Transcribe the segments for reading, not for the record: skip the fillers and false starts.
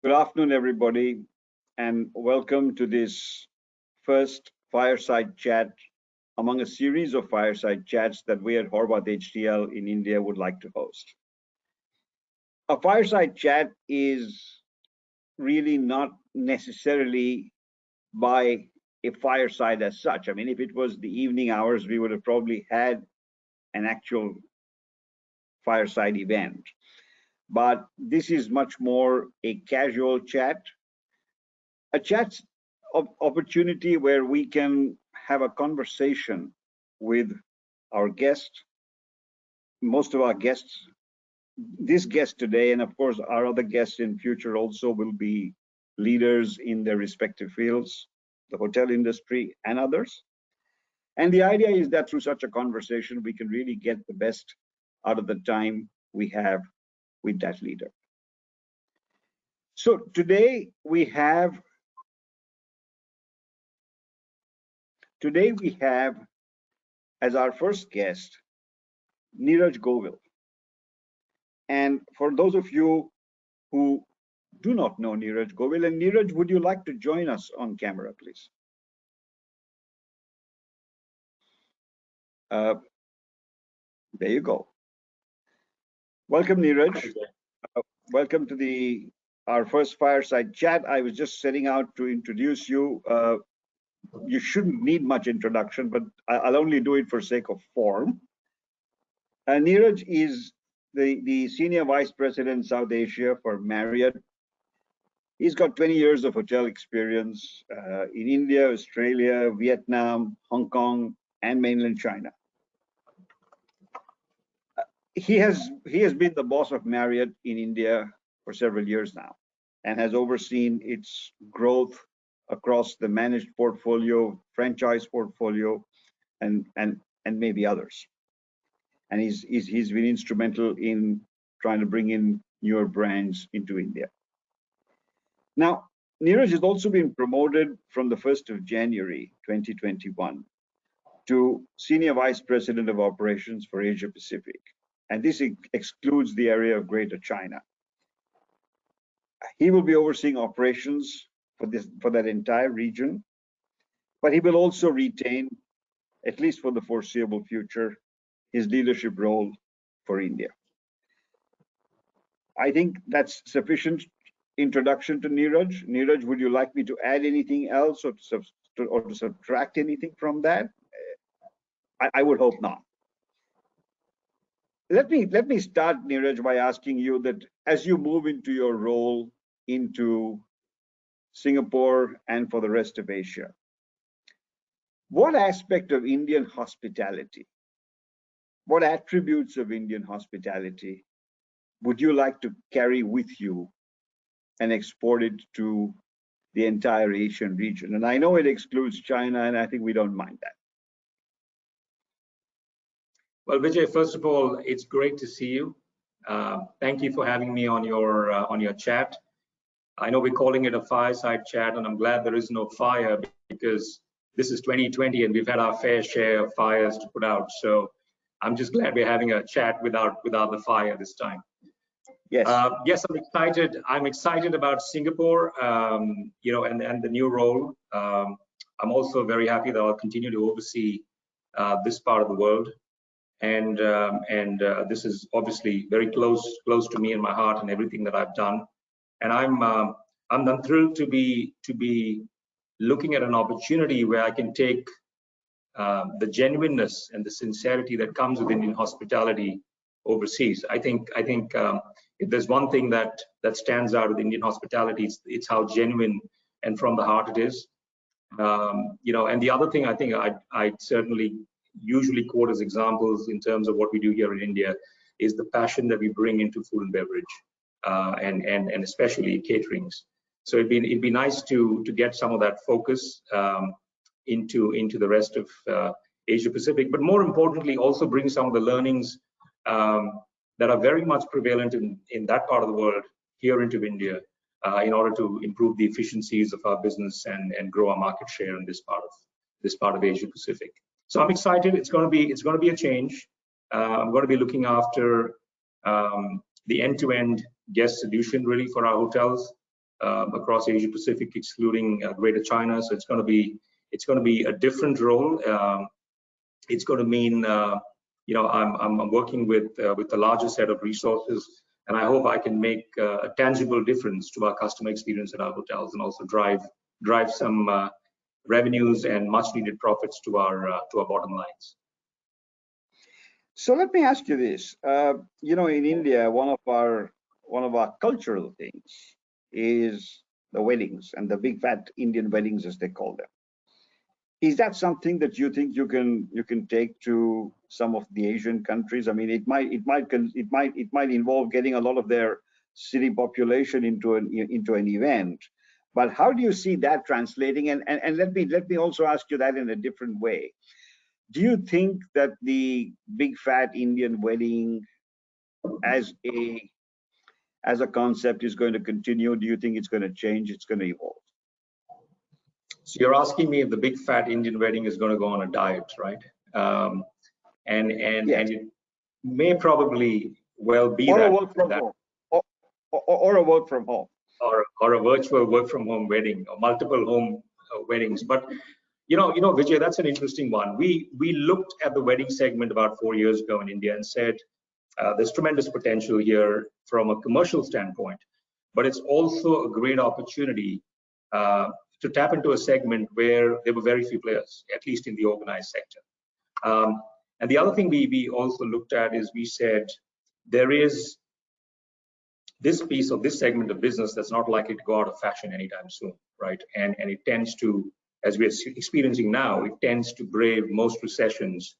Good afternoon, everybody, and welcome to this first fireside chat among a series of fireside chats that we at Horwath HTL in India would like to host. A fireside chat is really not necessarily by a fireside as such. I mean, if it was the evening hours, we would have probably had an actual fireside event. But this is much more a casual chat, a chat opportunity where we can have a conversation with our guest, most of our guests, this guest today, and of course our other guests in future also will be leaders in their respective fields, the hotel industry and others. And the idea is that through such a conversation, we can really get the best out of the time we have with that leader. So today we have as our first guest, Neeraj Govil. And for those of you who do not know Neeraj Govil, and Neeraj, would you like to join us on camera, please? There you go. Welcome, Neeraj. Welcome to our first fireside chat. I was just setting out to introduce you. You shouldn't need much introduction, but I'll only do it for sake of form. Neeraj is the Senior Vice President South Asia for Marriott. He's got 20 years of hotel experience in India, Australia, Vietnam, Hong Kong, and mainland China. He has been the boss of Marriott in India for several years now and has overseen its growth across the managed portfolio, franchise portfolio, and maybe others. And he's been instrumental in trying to bring in newer brands into India. Now, Neeraj has also been promoted from the 1st of January 2021 to Senior Vice President of Operations for Asia Pacific. And this excludes the area of Greater China. He will be overseeing operations for that entire region, but he will also retain, at least for the foreseeable future, his leadership role for India. I think that's sufficient introduction to Neeraj. Neeraj, would you like me to add anything else or to subtract anything from that? I would hope not. Let me start, Neeraj, by asking you that as you move into your role into Singapore and for the rest of Asia, what aspect of Indian hospitality, what attributes of Indian hospitality would you like to carry with you and export it to the entire Asian region? And I know it excludes China, and I think we don't mind that. Well, Vijay, first of all, it's great to see you. Thank you for having me on your chat. I know we're calling it a fireside chat, and I'm glad there is no fire because this is 2020 and we've had our fair share of fires to put out. So I'm just glad we're having a chat without the fire this time. Yes. Yes, I'm excited. I'm excited about Singapore, and the new role. I'm also very happy that I'll continue to oversee this part of the world. And this is obviously very close to me and my heart and everything that I've done. And I'm thrilled to be looking at an opportunity where I can take the genuineness and the sincerity that comes with Indian hospitality overseas. I think if there's one thing that stands out with Indian hospitality, it's how genuine and from the heart it is. And the other thing I think I certainly usually quote as examples in terms of what we do here in India is the passion that we bring into food and beverage, and especially caterings. So it'd be nice to get some of that focus into the rest of Asia Pacific, but more importantly, also bring some of the learnings that are very much prevalent in that part of the world here into India in order to improve the efficiencies of our business and grow our market share in this part of Asia Pacific. So I'm excited. It's going to be a change. I'm going to be looking after the end-to-end guest solution really for our hotels. across Asia Pacific, excluding Greater China. So it's going to be a different role. It's going to mean I'm working with the largest set of resources, and I hope I can make a tangible difference to our customer experience at our hotels, and also drive some revenues and much needed profits to our bottom lines. So let me ask you this. In India, one of our cultural things is the weddings, and the big fat Indian weddings, as they call them. Is that something that you think you can take to some of the Asian countries? I mean, it might involve getting a lot of their city population into an event. But how do you see that translating? And let me also ask you that in a different way. Do you think that the big fat Indian wedding as a concept is going to continue? Do you think it's going to change? It's going to evolve? So you're asking me if the big fat Indian wedding is going to go on a diet, right? And it may probably well be or that, a work from home, or a work from home, or a virtual work from home wedding, or multiple home weddings. But Vijay, that's an interesting one. We looked at the wedding segment about 4 years ago in India and said there's tremendous potential here from a commercial standpoint, but it's also a great opportunity to tap into a segment where there were very few players, at least in the organized sector. And the other thing we also looked at is we said there is this piece of this segment of business that's not likely to go out of fashion anytime soon, right? And it tends to, as we're experiencing now, it tends to brave most recessions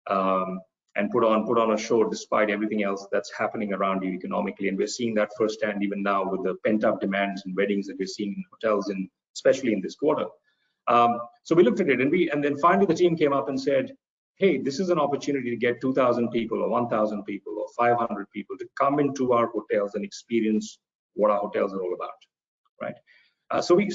and put on a show despite everything else that's happening around you economically. And we're seeing that firsthand even now with the pent-up demands and weddings that we're seeing in hotels, especially in this quarter. So we looked at it, and then finally the team came up and said, hey, this is an opportunity to get 2,000 people or 1,000 people or 500 people to come into our hotels and experience what our hotels are all about, right? So we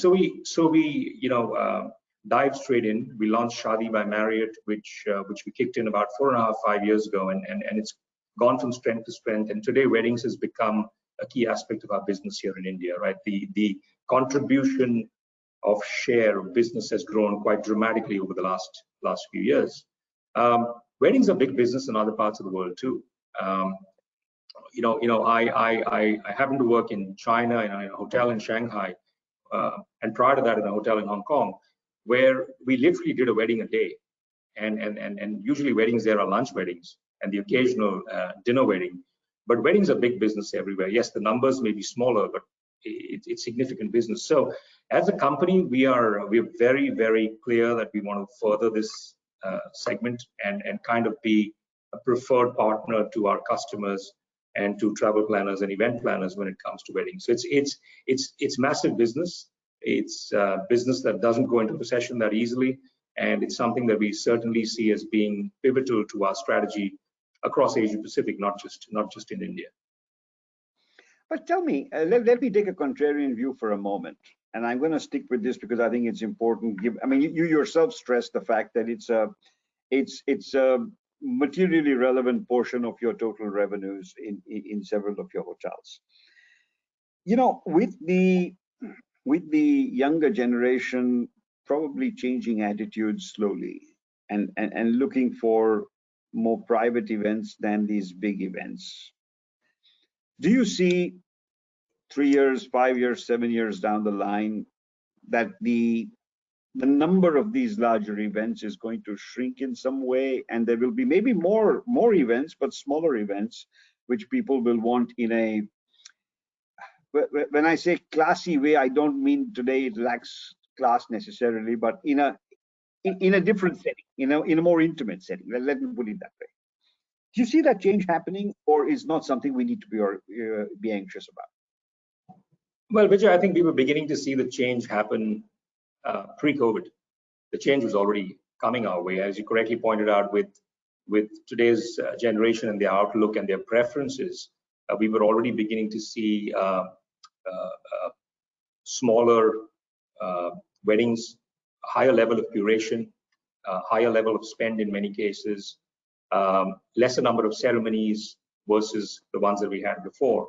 dived straight in. We launched Shadi by Marriott, which we kicked in about 4.5, 5 years ago, and it's gone from strength to strength. And today, weddings has become a key aspect of our business here in India, right? The contribution of share of business has grown quite dramatically over the last few years. Weddings are big business in other parts of the world too. I happen to work in China in a hotel in Shanghai, and prior to that in a hotel in Hong Kong, where we literally did a wedding a day, and usually weddings there are lunch weddings and the occasional dinner wedding, but weddings are big business everywhere. Yes, the numbers may be smaller, but it's significant business. So as a company, we're very, very clear that we want to further this segment and kind of be a preferred partner to our customers and to travel planners and event planners when it comes to weddings. So it's massive business. It's business that doesn't go into recession that easily, and it's something that we certainly see as being pivotal to our strategy across Asia Pacific, not just in India. But tell me, let me take a contrarian view for a moment, and I'm going to stick with this because I think it's important. You yourself stressed the fact that it's a materially relevant portion of your total revenues in several of your hotels. With the younger generation probably changing attitudes slowly and looking for more private events than these big events, do you see 3 years, 5 years, 7 years down the line that the number of these larger events is going to shrink in some way, and there will be maybe more events, but smaller events, which people will want in a, when I say classy way, I don't mean today it lacks class necessarily, but in a different setting, in a more intimate setting. Let me put it that way. Do you see that change happening, or is not something we need to be anxious about? Well, Vijay, I think we were beginning to see the change happen pre-COVID. The change was already coming our way, as you correctly pointed out, with today's generation and their outlook and their preferences. We were already beginning to see smaller weddings, a higher level of curation, a higher level of spend in many cases, lesser number of ceremonies versus the ones that we had before.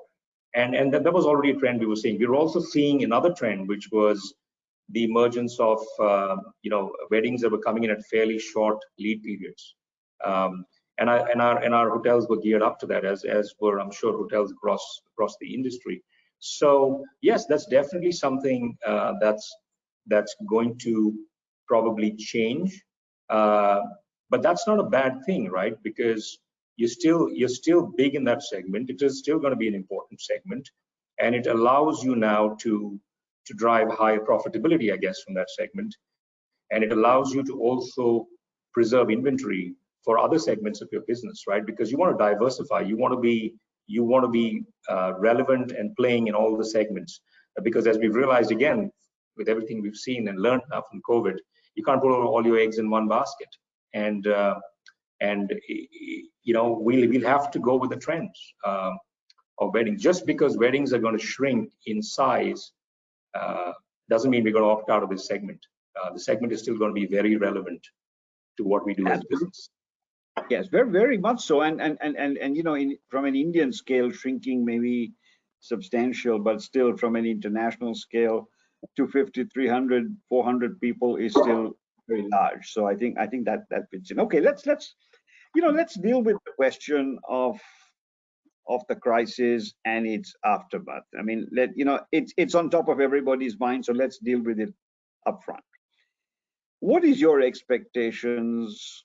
And that was already a trend we were seeing. We were also seeing another trend, which was the emergence of weddings that were coming in at fairly short lead periods. And our hotels were geared up to that, as were, I'm sure, hotels across the industry. So yes, that's definitely something that's going to probably change. But that's not a bad thing, right? Because you're still big in that segment. It is still going to be an important segment, and it allows you now to drive higher profitability, I guess, from that segment. And it allows you to also preserve inventory for other segments of your business, right? Because you want to diversify. You want to be relevant and playing in all the segments. Because as we've realized again, with everything we've seen and learned now from COVID, you can't put all your eggs in one basket. And we'll have to go with the trends of weddings. Just because weddings are going to shrink in size doesn't mean we're going to opt out of this segment. The segment is still going to be very relevant to what we do as a business. Yes, very, very much so. And from an Indian scale, shrinking may be substantial, but still from an international scale, 250, 300, 400 people is still very large. So I think that fits in. Okay, let's deal with the question of the crisis and its aftermath. I mean, it's on top of everybody's mind, so let's deal with it upfront. What is your expectations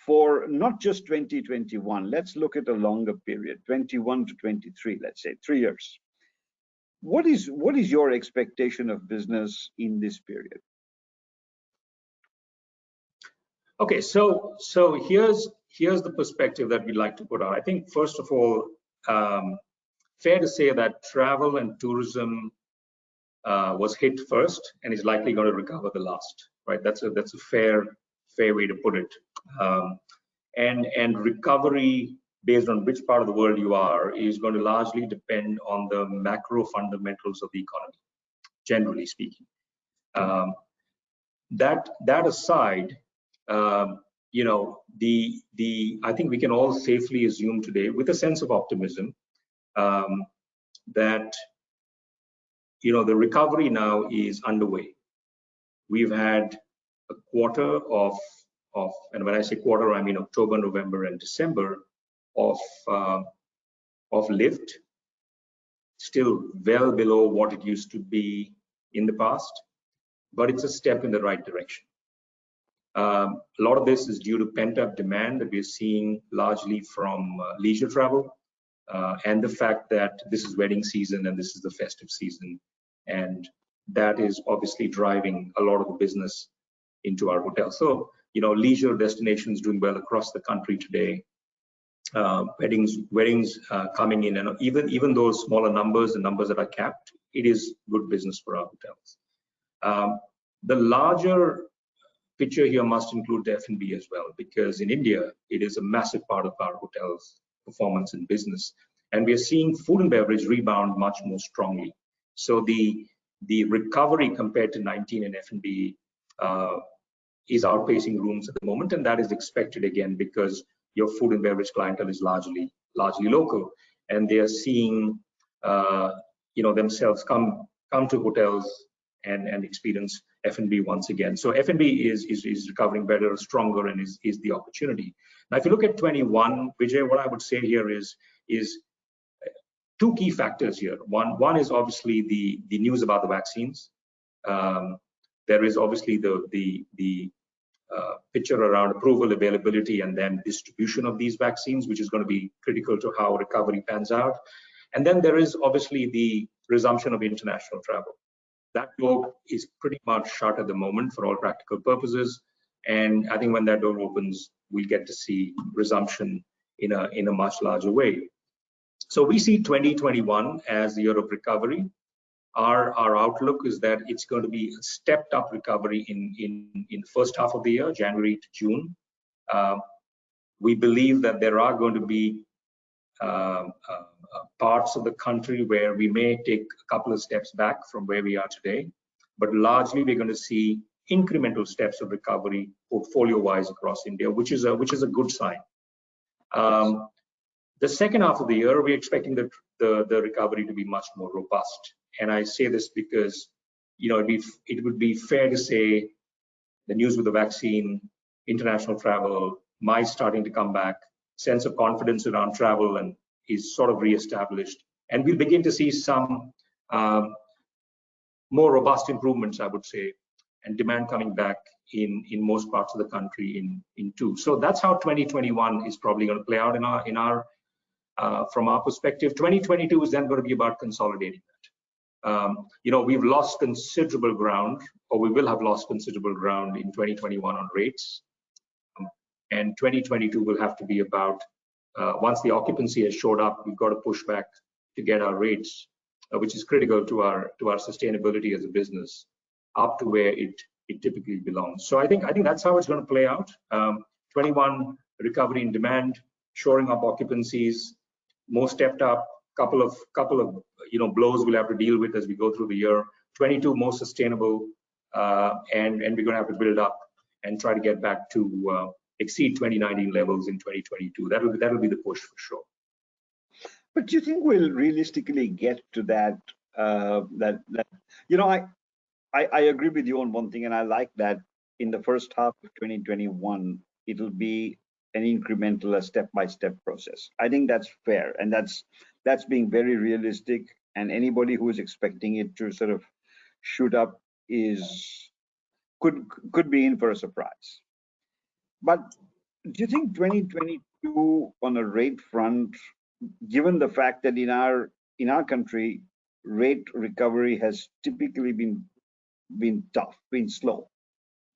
for not just 2021? Let's look at a longer period, 21 to 23, let's say 3 years. What is your expectation of business in this period? Okay, so here's the perspective that we'd like to put out. I think first of all, fair to say that travel and tourism was hit first and is likely going to recover the last, right? That's a fair way to put it. And recovery based on which part of the world you are is going to largely depend on the macro fundamentals of the economy, generally speaking. That aside, I think we can all safely assume today, with a sense of optimism, that the recovery now is underway. We've had a quarter of, and when I say quarter, I mean October, November, and December of lift, still well below what it used to be in the past, but it's a step in the right direction. A lot of this is due to pent-up demand that we're seeing largely from leisure travel, and the fact that this is wedding season and this is the festive season, and that is obviously driving a lot of the business into our hotel. So, leisure destinations doing well across the country today. Weddings coming in, and even those smaller numbers, the numbers that are capped, it is good business for our hotels. The larger picture here must include the F&B as well, because in India, it is a massive part of our hotel's performance and business. And we are seeing food and beverage rebound much more strongly. So the recovery compared to 19 in F&B is outpacing rooms at the moment, and that is expected again because your food and beverage clientele is largely local, and they are seeing themselves come to hotels and experience F&B once again. So F&B is recovering better, stronger, and is the opportunity. Now, if you look at 21, Vijay, what I would say here is two key factors here. One is obviously the news about the vaccines. There is obviously the picture around approval, availability, and then distribution of these vaccines, which is going to be critical to how recovery pans out. And then there is obviously the resumption of international travel. That door is pretty much shut at the moment for all practical purposes. And I think when that door opens, we'll get to see resumption in a much larger way. So we see 2021 as the year of recovery. Our outlook is that it's going to be a stepped up recovery in the first half of the year, January to June. We believe that there are going to be parts of the country where we may take a couple of steps back from where we are today, but largely we're going to see incremental steps of recovery portfolio-wise across India, which is a good sign. The second half of the year, we're expecting the recovery to be much more robust. And I say this because, it would be fair to say the news with the vaccine, international travel, MICE starting to come back, sense of confidence around travel and is sort of reestablished. And we'll begin to see some more robust improvements, I would say, and demand coming back in most parts of the country in two. So that's how 2021 is probably going to play out in our from our perspective. 2022 is then going to be about consolidating that. We've lost considerable ground, or we will have lost considerable ground in 2021 on rates. And 2022 will have to be about, once the occupancy has showed up, we've got to push back to get our rates, which is critical to our sustainability as a business, up to where it typically belongs. So I think that's how it's going to play out. 21 recovery in demand, shoring up occupancies, more stepped up, couple of blows we'll have to deal with as we go through the year. 22 more sustainable, and we're going to have to build up and try to get back to exceed 2019 levels in 2022. That'll be the push for sure. But do you think we'll realistically get to that? I agree with you on one thing, and I like that in the first half of 2021, it'll be an incremental, a step-by-step process. I think that's fair, and that's being very realistic. And anybody who is expecting it to sort of shoot up could be in for a surprise. But do you think 2022 on a rate front, given the fact that in our country, rate recovery has typically been tough, been slow,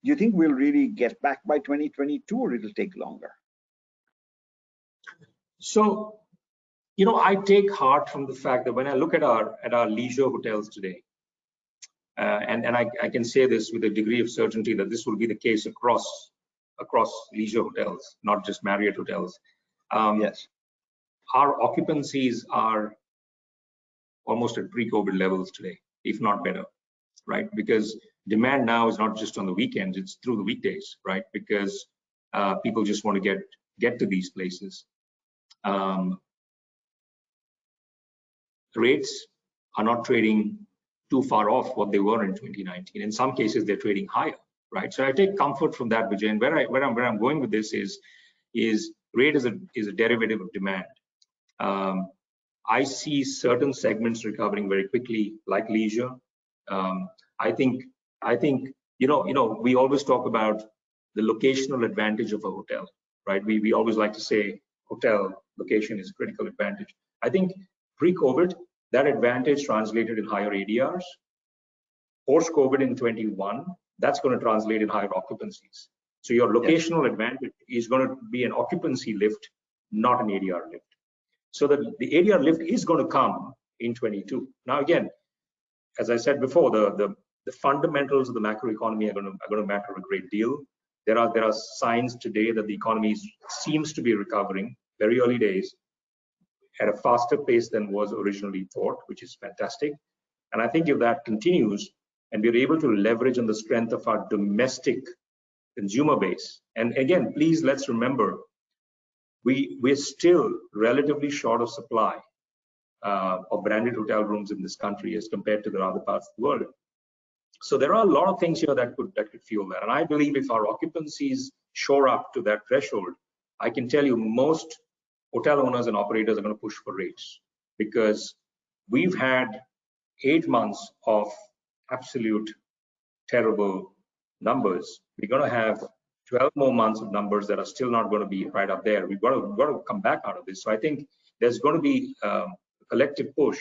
do you think we'll really get back by 2022, or it'll take longer? So, I take heart from the fact that when I look at our leisure hotels today, and I can say this with a degree of certainty that this will be the case across leisure hotels, not just Marriott hotels. Yes. Our occupancies are almost at pre-COVID levels today, if not better, right? Because demand now is not just on the weekends, it's through the weekdays, right? Because people just want to get to these places. Rates are not trading too far off what they were in 2019. In some cases, they're trading higher, right? So I take comfort from that, Vijay. And where I'm going with this is rate is a derivative of demand. I see certain segments recovering very quickly, like leisure. I think we always talk about the locational advantage of a hotel, right? We always like to say hotel location is a critical advantage. I think pre-COVID, that advantage translated in higher ADRs. Post-COVID in 21, that's going to translate in higher occupancies. So your locational advantage is going to be an occupancy lift, not an ADR lift. So the ADR lift is going to come in 22. Now again, as I said before, the fundamentals of the macroeconomy are going to matter a great deal. There are signs today that the economy seems to be recovering, very early days, at a faster pace than was originally thought, which is fantastic. And I think if that continues and we're able to leverage on the strength of our domestic consumer base, and again, please let's remember, we're still relatively short of supply of branded hotel rooms in this country as compared to the other parts of the world. So there are a lot of things here that could fuel that. And I believe if our occupancies shore up to that threshold, I can tell you most hotel owners and operators are going to push for rates, because we've had 8 months of absolute terrible numbers. We're going to have 12 more months of numbers that are still not going to be right up there. We've got to come back out of this. So I think there's going to be a collective push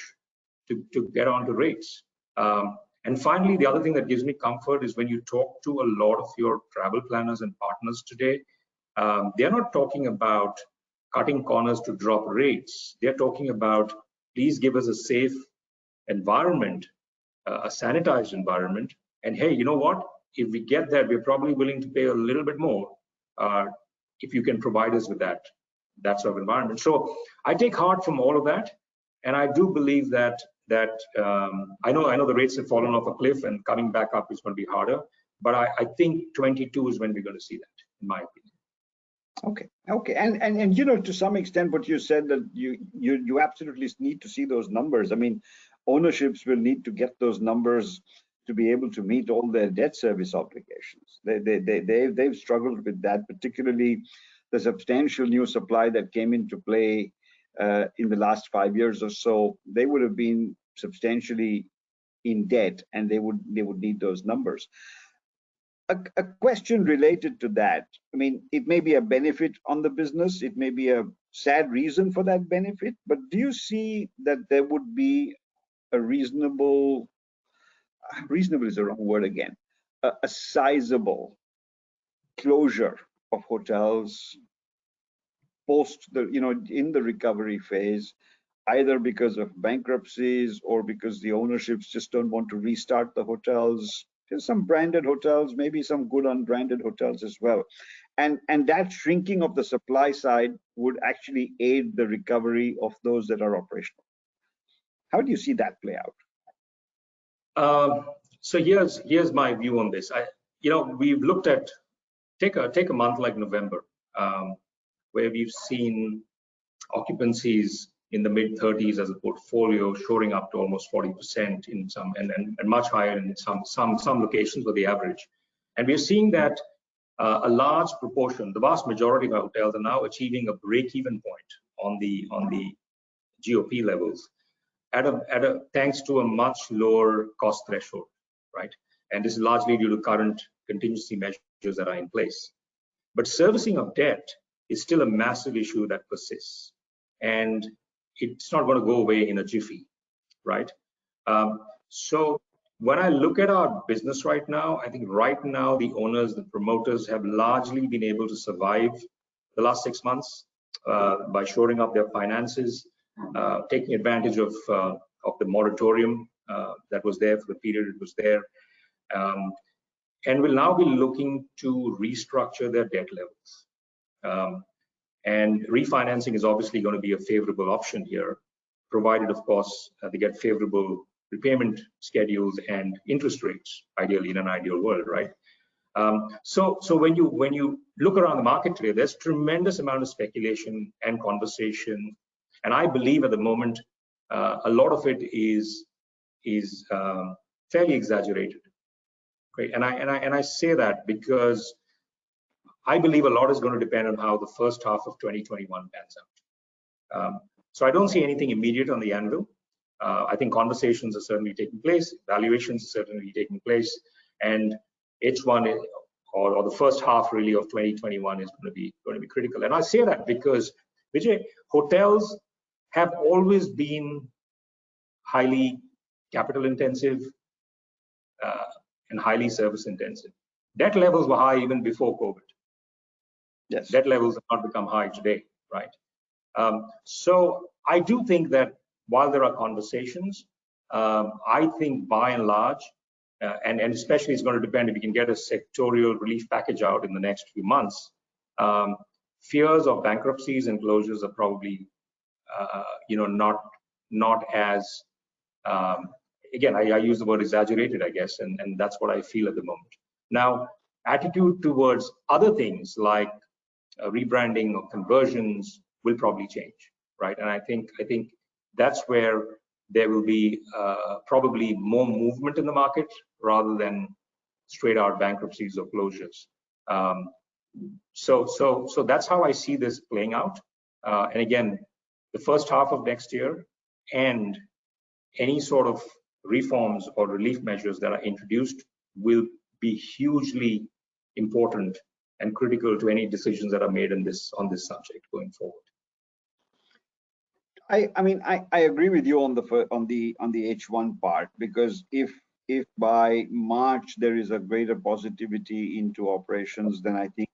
to get onto rates. And finally, the other thing that gives me comfort is when you talk to a lot of your travel planners and partners today, they're not talking about cutting corners to drop rates. They're talking about, please give us a safe environment, a sanitized environment. And hey, you know what? If we get there, we're probably willing to pay a little bit more if you can provide us with that sort of environment. So I take heart from all of that, and I do believe that I know the rates have fallen off a cliff, and coming back up is going to be harder. But I think 22 is when we're going to see that, in my opinion. Okay, and to some extent, what you said, that you absolutely need to see those numbers. I mean, ownerships will need to get those numbers to be able to meet all their debt service obligations. They've struggled with that, particularly the substantial new supply that came into play in the last 5 years or so. They would have been substantially in debt, and they would need those numbers. A question related to that. I mean, it may be a benefit on the business, it may be a sad reason for that benefit, but do you see that there would be a reasonable is the wrong word again, a sizable closure of hotels post in the recovery phase, either because of bankruptcies or because the ownerships just don't want to restart the hotels? There's some branded hotels, maybe some good unbranded hotels as well. And that shrinking of the supply side would actually aid the recovery of those that are operational. How do you see that play out? So here's my view on this. We've looked at take a month like November, where we've seen occupancies in the mid 30s as a portfolio, shoring up to almost 40% in some, and much higher in some locations for the average. And we're seeing that a large proportion, the vast majority of our hotels are now achieving a break-even point on the GOP levels, thanks to a much lower cost threshold, right? And this is largely due to current contingency measures that are in place. But servicing of debt is still a massive issue that persists, and it's not going to go away in a jiffy, right? So when I look at our business right now, I think right now the owners, the promoters have largely been able to survive the last 6 months by shoring up their finances, taking advantage of the moratorium that was there for the period it was there, and will now be looking to restructure their debt levels. And refinancing is obviously going to be a favorable option here, provided, of course, they get favorable repayment schedules and interest rates, ideally in an ideal world, right? So when you look around the market today, there's tremendous amount of speculation and conversation, and I believe at the moment a lot of it is fairly exaggerated. Right? And I say that because I believe a lot is going to depend on how the first half of 2021 pans out. So I don't see anything immediate on the anvil. I think conversations are certainly taking place, evaluations are certainly taking place, and H1 or the first half really of 2021 is going to be critical. And I say that because, Vijay, hotels have always been highly capital intensive and highly service intensive. Debt levels were high even before COVID. Yes. Debt levels have not become high today, right? So I do think that while there are conversations, I think by and large, and especially it's going to depend if we can get a sectorial relief package out in the next few months, fears of bankruptcies and closures are probably, not as, again, I use the word exaggerated, I guess, and that's what I feel at the moment. Now, attitude towards other things like rebranding or conversions will probably change, right? And I think that's where there will be probably more movement in the market rather than straight out bankruptcies or closures. So that's how I see this playing out. And again, the first half of next year and any sort of reforms or relief measures that are introduced will be hugely important and critical to any decisions that are made on this subject going forward. I agree with you on the H1 part, because if by March there is a greater positivity into operations, then I think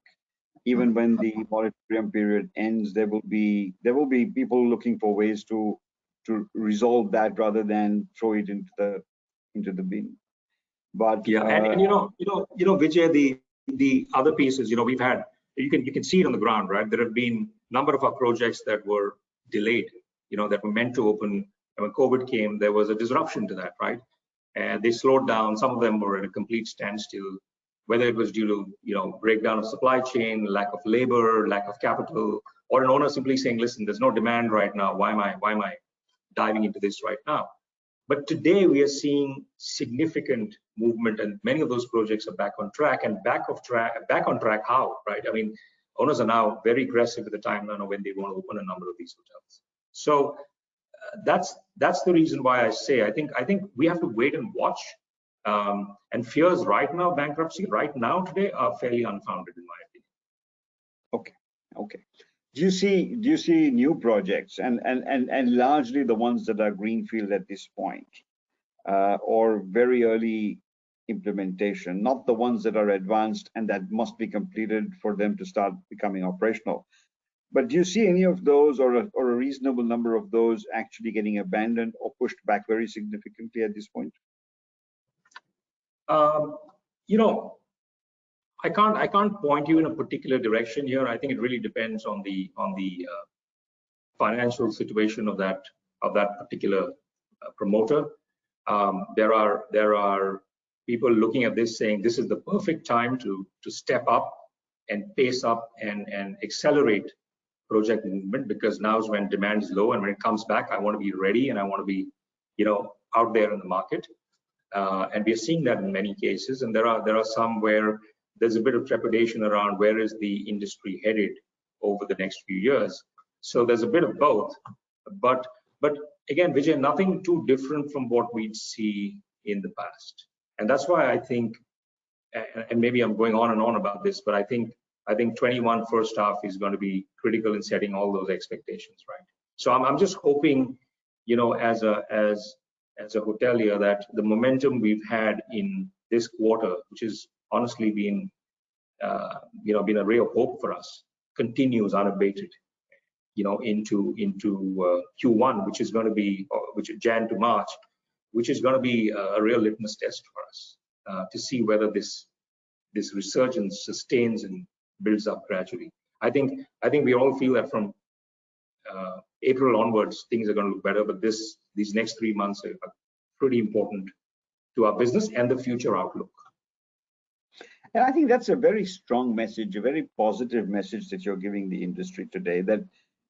even when the moratorium period ends, there will be people looking for ways to resolve that rather than throw it into the bin. But yeah, and Vijay, the other pieces, we've had, you can see it on the ground, right? There have been a number of our projects that were delayed, that were meant to open. And when COVID came, there was a disruption to that, right? And they slowed down. Some of them were at a complete standstill. whether it was due to breakdown of supply chain, lack of labor, lack of capital, or an owner simply saying, listen, there's no demand right now. Why am I diving into this right now? But today we are seeing significant movement, and many of those projects are back on track. And back on track how, right? I mean, owners are now very aggressive with the timeline of when they want to open a number of these hotels. So that's the reason why I say I think we have to wait and watch. And fears right now, bankruptcy right now today, are fairly unfounded in my opinion. Okay. Do you see new projects and largely the ones that are greenfield at this point, or very early implementation, not the ones that are advanced and that must be completed for them to start becoming operational? But do you see any of those, or a reasonable number of those, actually getting abandoned or pushed back very significantly at this point? You know, I can't point you in a particular direction here. I think it really depends on the financial situation of that particular promoter. There are people looking at this saying this is the perfect time to step up and pace up and accelerate project movement, because now is when demand is low, and when it comes back, I want to be ready and I want to be out there in the market. And we are seeing that in many cases, and there are some where there's a bit of trepidation around where is the industry headed over the next few years. So there's a bit of both, but again, Vijay, nothing too different from what we'd see in the past. And that's why I think, and maybe I'm going on and on about this, but I think 21 first half is going to be critical in setting all those expectations, right? So I'm just hoping, as a hotelier, that the momentum we've had in this quarter, which has honestly been a ray of hope for us, continues unabated, into Q1, which is going to be, which is Jan to March, which is going to be a real litmus test for us to see whether this resurgence sustains and builds up gradually. I think we all feel that from April onwards, things are going to look better, but these next 3 months are pretty important to our business and the future outlook. And I think that's a very strong message, a very positive message that you're giving the industry today, that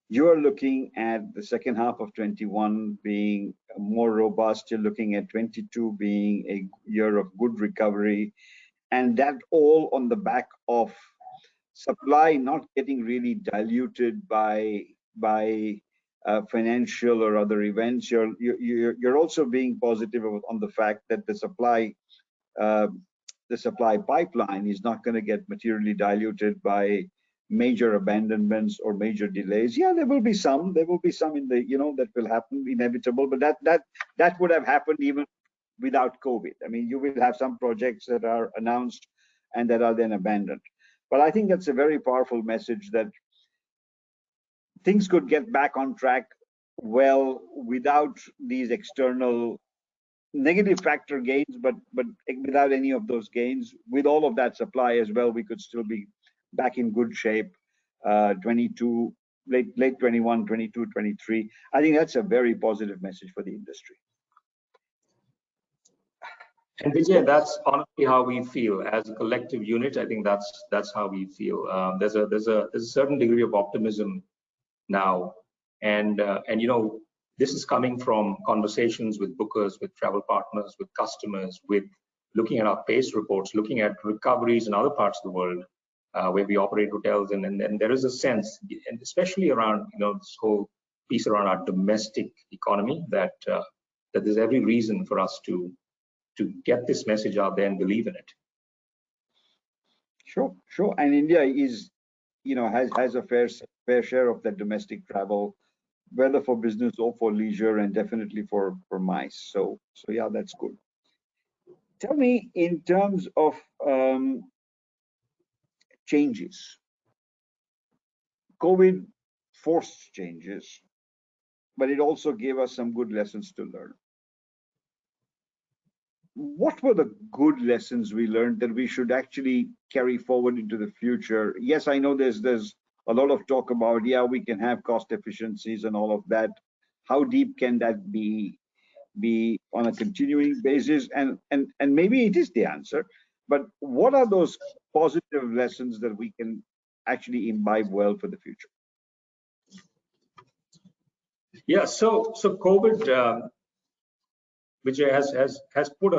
you're looking at the second half of 21 being more robust. You're looking at 22 being a year of good recovery, and that all on the back of supply not getting really diluted by financial or other events. You're also being positive on the fact that the supply pipeline is not going to get materially diluted by major abandonments or major delays. Yeah, there will be some in the, that will happen, inevitable, but that would have happened even without COVID. I mean, you will have some projects that are announced and that are then abandoned. But I think that's a very powerful message, that things could get back on track well without these external negative factor gains, but without any of those gains. With all of that supply as well, we could still be back in good shape. 22, late 21, 22, 23. I think that's a very positive message for the industry. And Vijay, that's honestly how we feel as a collective unit. I think that's how we feel. There's a certain degree of optimism now, and this is coming from conversations with bookers, with travel partners, with customers, with looking at our PACE reports, looking at recoveries in other parts of the world where we operate hotels, and there is a sense, and especially around this whole piece around our domestic economy, that there's every reason for us to get this message out there and believe in it. Sure. And India is, has a fair share of that domestic travel, whether for business or for leisure, and definitely for MICE. So yeah, that's good. Tell me, in terms of changes, COVID forced changes, but it also gave us some good lessons to learn. What were the good lessons we learned that we should actually carry forward into the future? Yes, I know there's a lot of talk about, yeah, we can have cost efficiencies and all of that. How deep can that be on a continuing basis? And maybe it is the answer, But what are those positive lessons that we can actually imbibe well for the future? Yeah, so COVID, Vijay, has put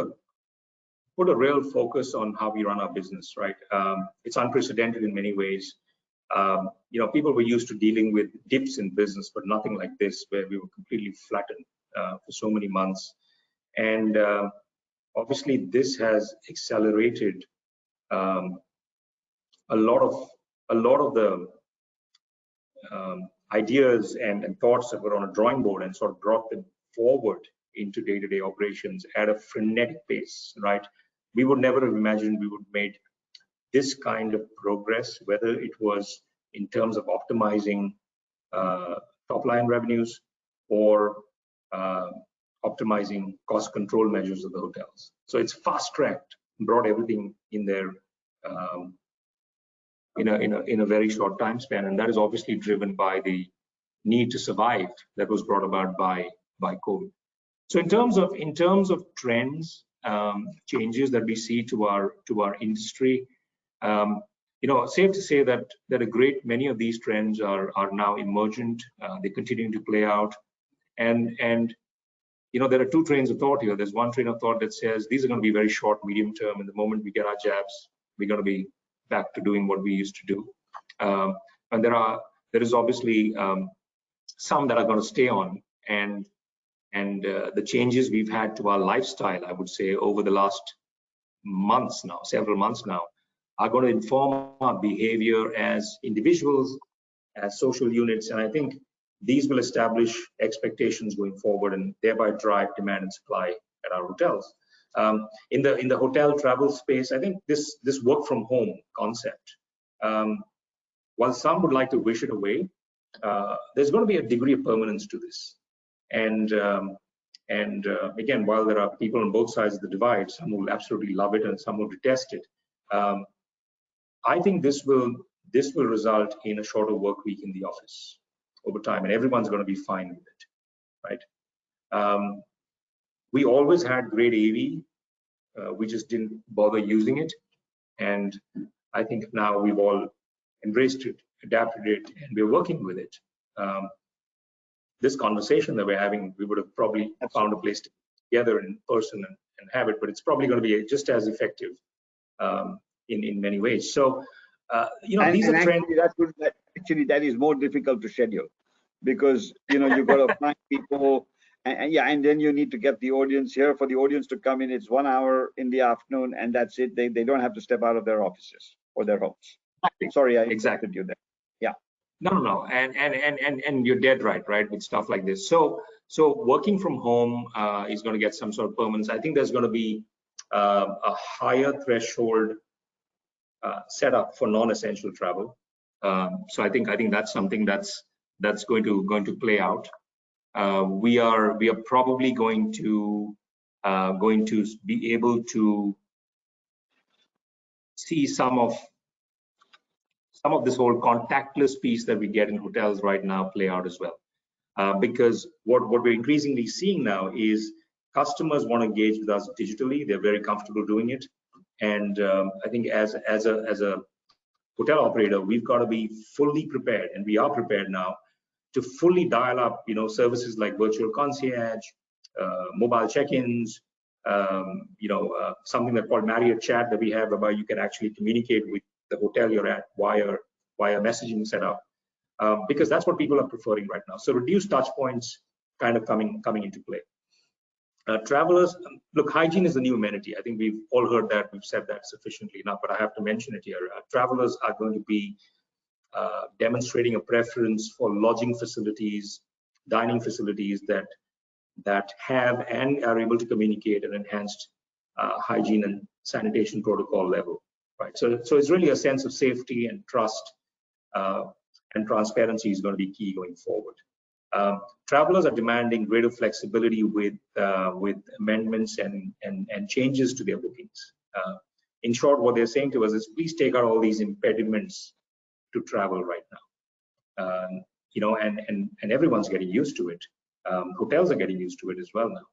a real focus on how we run our business, right? It's unprecedented in many ways. People were used to dealing with dips in business, but nothing like this, where we were completely flattened for so many months. And obviously, this has accelerated um, a lot of the ideas and thoughts that were on a drawing board, and sort of brought them forward into day-to-day operations at a frenetic pace, right? We would never have imagined we would have made this kind of progress, whether it was in terms of optimizing top line revenues or uh, optimizing cost control measures of the hotels. So it's fast tracked, brought everything in there um, in a very short time span, and that is obviously driven by the need to survive that was brought about by COVID. So in terms of trends, changes that we see to our industry, safe to say that a great many of these trends are now emergent. They're continuing to play out, and there are two trains of thought here. There's one train of thought that says these are going to be very short, medium term, and the moment we get our jabs, we're going to be back to doing what we used to do. And there is obviously some that are going to stay on, and the changes we've had to our lifestyle, I would say, over the last months now, several months now, are going to inform our behavior as individuals, as social units, and I think these will establish expectations going forward and thereby drive demand and supply at our hotels. In the hotel travel space, I think this work from home concept, while some would like to wish it away, there's going to be a degree of permanence to this. And again, while there are people on both sides of the divide, some will absolutely love it and some will detest it. I think this will result in a shorter work week in the office over time, and everyone's going to be fine with it, right? We always had great AV, we just didn't bother using it, and I think now we've all embraced it, adapted it, and we're working with it. This conversation that we're having, we would have probably found a place to together in person and have it, but it's probably going to be just as effective in many ways. So, these are trends. Actually, that is more difficult to schedule because you've got to find people, and then you need to get the audience here. For the audience to come in, it's 1 hour in the afternoon, and that's it. They don't have to step out of their offices or their homes. Sorry, I interrupted you there. Yeah. No, and you're dead right with stuff like this. So working from home is going to get some sort of permanence. I think there's going to be a higher threshold set up for non-essential travel. So I think that's something that's going to play out. We are probably going to be able to see some of this whole contactless piece that we get in hotels right now play out as well. Because what we're increasingly seeing now is customers want to engage with us digitally. They're very comfortable doing it. And I think as a hotel operator, we've got to be fully prepared, and we are prepared now to fully dial up, services like virtual concierge, mobile check-ins, something that's called Marriott Chat that we have, whereby you can actually communicate with the hotel you're at via messaging setup, because that's what people are preferring right now. So reduced touch points kind of coming into play. Travelers, look, hygiene is a new amenity. I think we've all heard that, we've said that sufficiently enough, but I have to mention it here. Travelers are going to be demonstrating a preference for lodging facilities, dining facilities that have and are able to communicate an enhanced hygiene and sanitation protocol level, right? So it's really a sense of safety and trust, and transparency is going to be key going forward. Travelers are demanding greater flexibility with amendments and changes to their bookings. In short, what they're saying to us is, please take out all these impediments to travel right now. And everyone's getting used to it. Hotels are getting used to it as well now.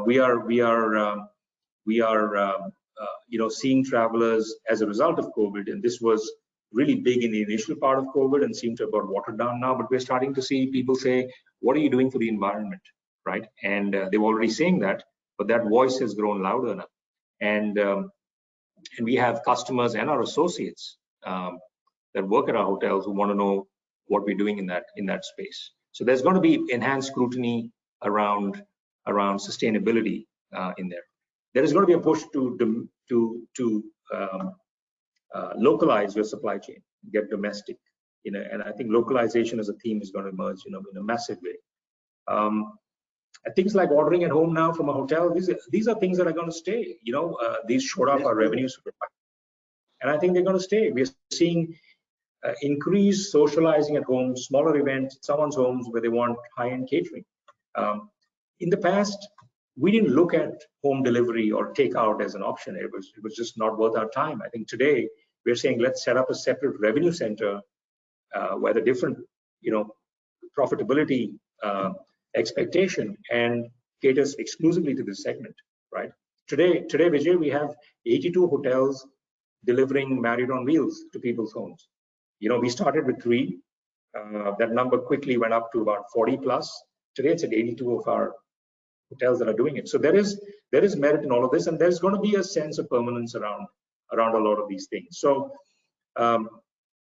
We are seeing travelers as a result of COVID, and this was really big in the initial part of COVID and seemed to have got watered down now, but we're starting to see people say, what are you doing for the environment, right? And they were already saying that, but that voice has grown louder now. And we have customers and our associates that work at our hotels who want to know what we're doing in that space. So there's going to be enhanced scrutiny around sustainability in there. There is going to be a push to localize your supply chain, get domestic, and I think localization as a theme is going to emerge, in a massive way. Things like ordering at home now from a hotel, these are things that are going to stay. These showed up our revenues, and I think they're going to stay. We're seeing increased socializing at home, smaller events at someone's homes where they want high-end catering. In the past, we didn't look at home delivery or takeout as an option. It was just not worth our time. I think today we're saying let's set up a separate revenue center where the different, profitability expectation and caters exclusively to this segment, right? Today, Vijay, we have 82 hotels delivering Marriott on Wheels to people's homes. We started with 3. That number quickly went up to about 40 plus. Today, it's at 82 of our hotels that are doing it. So there is merit in all of this, and there's going to be a sense of permanence around a lot of these things. So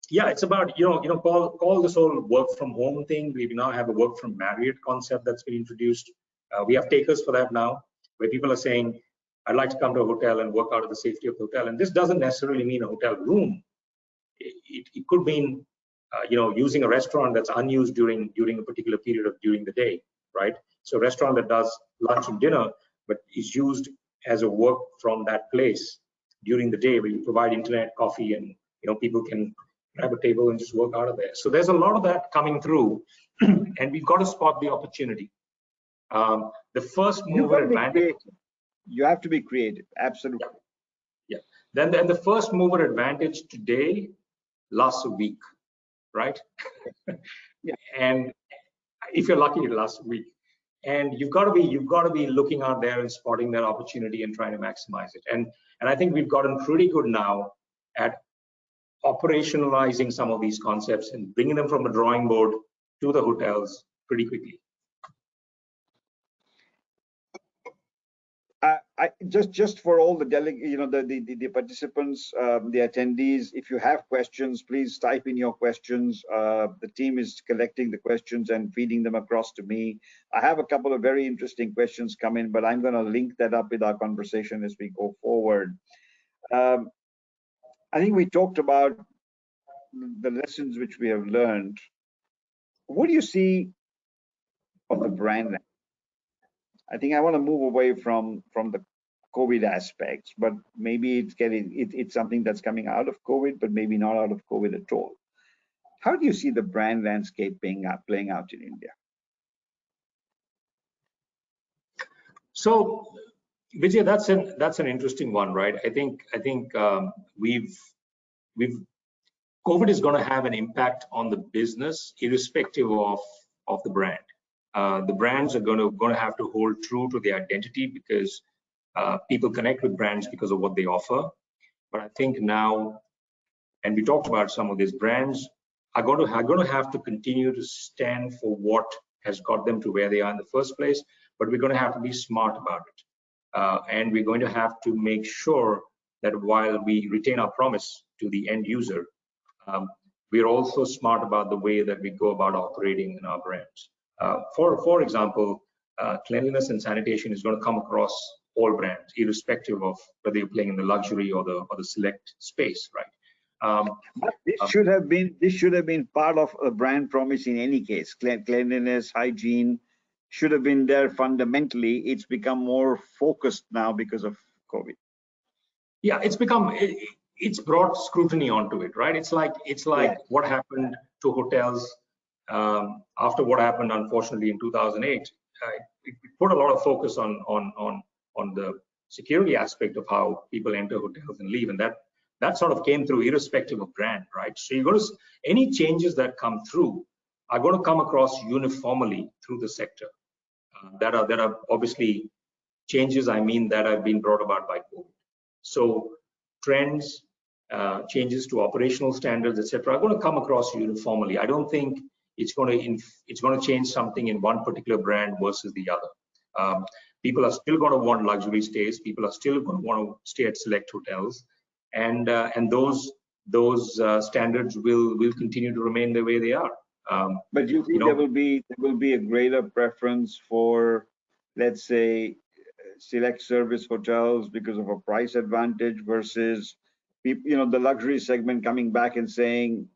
yeah, it's about call this whole work from home thing. We now have a work from Marriott concept that's been introduced. We have takers for that now, where people are saying, I'd like to come to a hotel and work out of the safety of the hotel. And this doesn't necessarily mean a hotel room. It could mean using a restaurant that's unused during a particular period of during the day, right? So a restaurant that does lunch and dinner, but is used as a work from that place during the day, where you provide internet, coffee, and people can grab a table and just work out of there. So there's a lot of that coming through, and we've got to spot the opportunity. The first mover advantage. You have to be creative, absolutely. Yeah. Then the first mover advantage today lasts a week, right? Yeah. And if you're lucky, it lasts a week. And you've got to be looking out there and spotting that opportunity and trying to maximize it. And I think we've gotten pretty good now at operationalizing some of these concepts and bringing them from the drawing board to the hotels pretty quickly. Just for all the the participants, the attendees, if you have questions, please type in your questions. The team is collecting the questions and feeding them across to me. I have a couple of very interesting questions come in, but I'm going to link that up with our conversation as we go forward. I think we talked about the lessons which we have learned. What do you see of the brand? I think I want to move away from the COVID aspects, but maybe it's something that's coming out of COVID, but maybe not out of COVID at all. How do you see the brand landscape playing out in India? So, Vijay, that's an interesting one, right? I think COVID is going to have an impact on the business, irrespective of the brand. The brands are going to have to hold true to their identity, because people connect with brands because of what they offer. But I think now, and we talked about some of these brands, are going to have to continue to stand for what has got them to where they are in the first place. But we're going to have to be smart about it, and we're going to have to make sure that while we retain our promise to the end user, we're also smart about the way that we go about operating in our brands. For example, cleanliness and sanitation is going to come across all brands, irrespective of whether you're playing in the luxury or the select space, right? This should have been part of a brand promise in any case. Cleanliness, hygiene should have been there fundamentally. It's become more focused now because of COVID. Yeah, it's brought scrutiny onto it, right? It's like what happened to hotels after what happened, unfortunately, in 2008. It put a lot of focus on the security aspect of how people enter hotels and leave, and that sort of came through irrespective of brand, right? So any changes that come through are going to come across uniformly through the sector. That are obviously changes, that have been brought about by COVID. So trends, changes to operational standards, etc., are going to come across uniformly. I don't think it's going to change something in one particular brand versus the other. People are still going to want luxury stays. People are still going to want to stay at select hotels, and those standards will continue to remain the way they are. But you think there will be a greater preference for, let's say, select service hotels because of a price advantage versus people, the luxury segment coming back and saying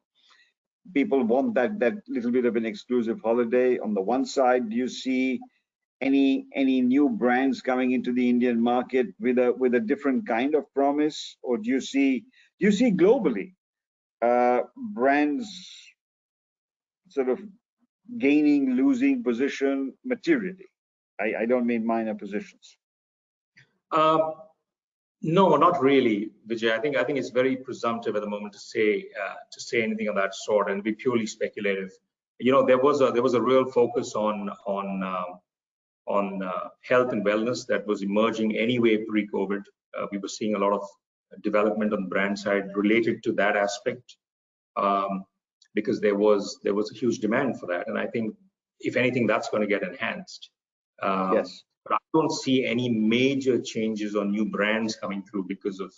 people want that little bit of an exclusive holiday on the one side. Do you see any new brands coming into the Indian market with a different kind of promise, or do you see globally brands sort of gaining, losing position materially? I don't mean minor positions. Um, No, not really, Vijay. I think it's very presumptive at the moment to say anything of that sort and be purely speculative. There was a real focus on health and wellness that was emerging anyway pre-COVID. We were seeing a lot of development on the brand side related to that aspect, because there was a huge demand for that, and I think if anything, that's going to get enhanced. Yes. But I don't see any major changes or new brands coming through because of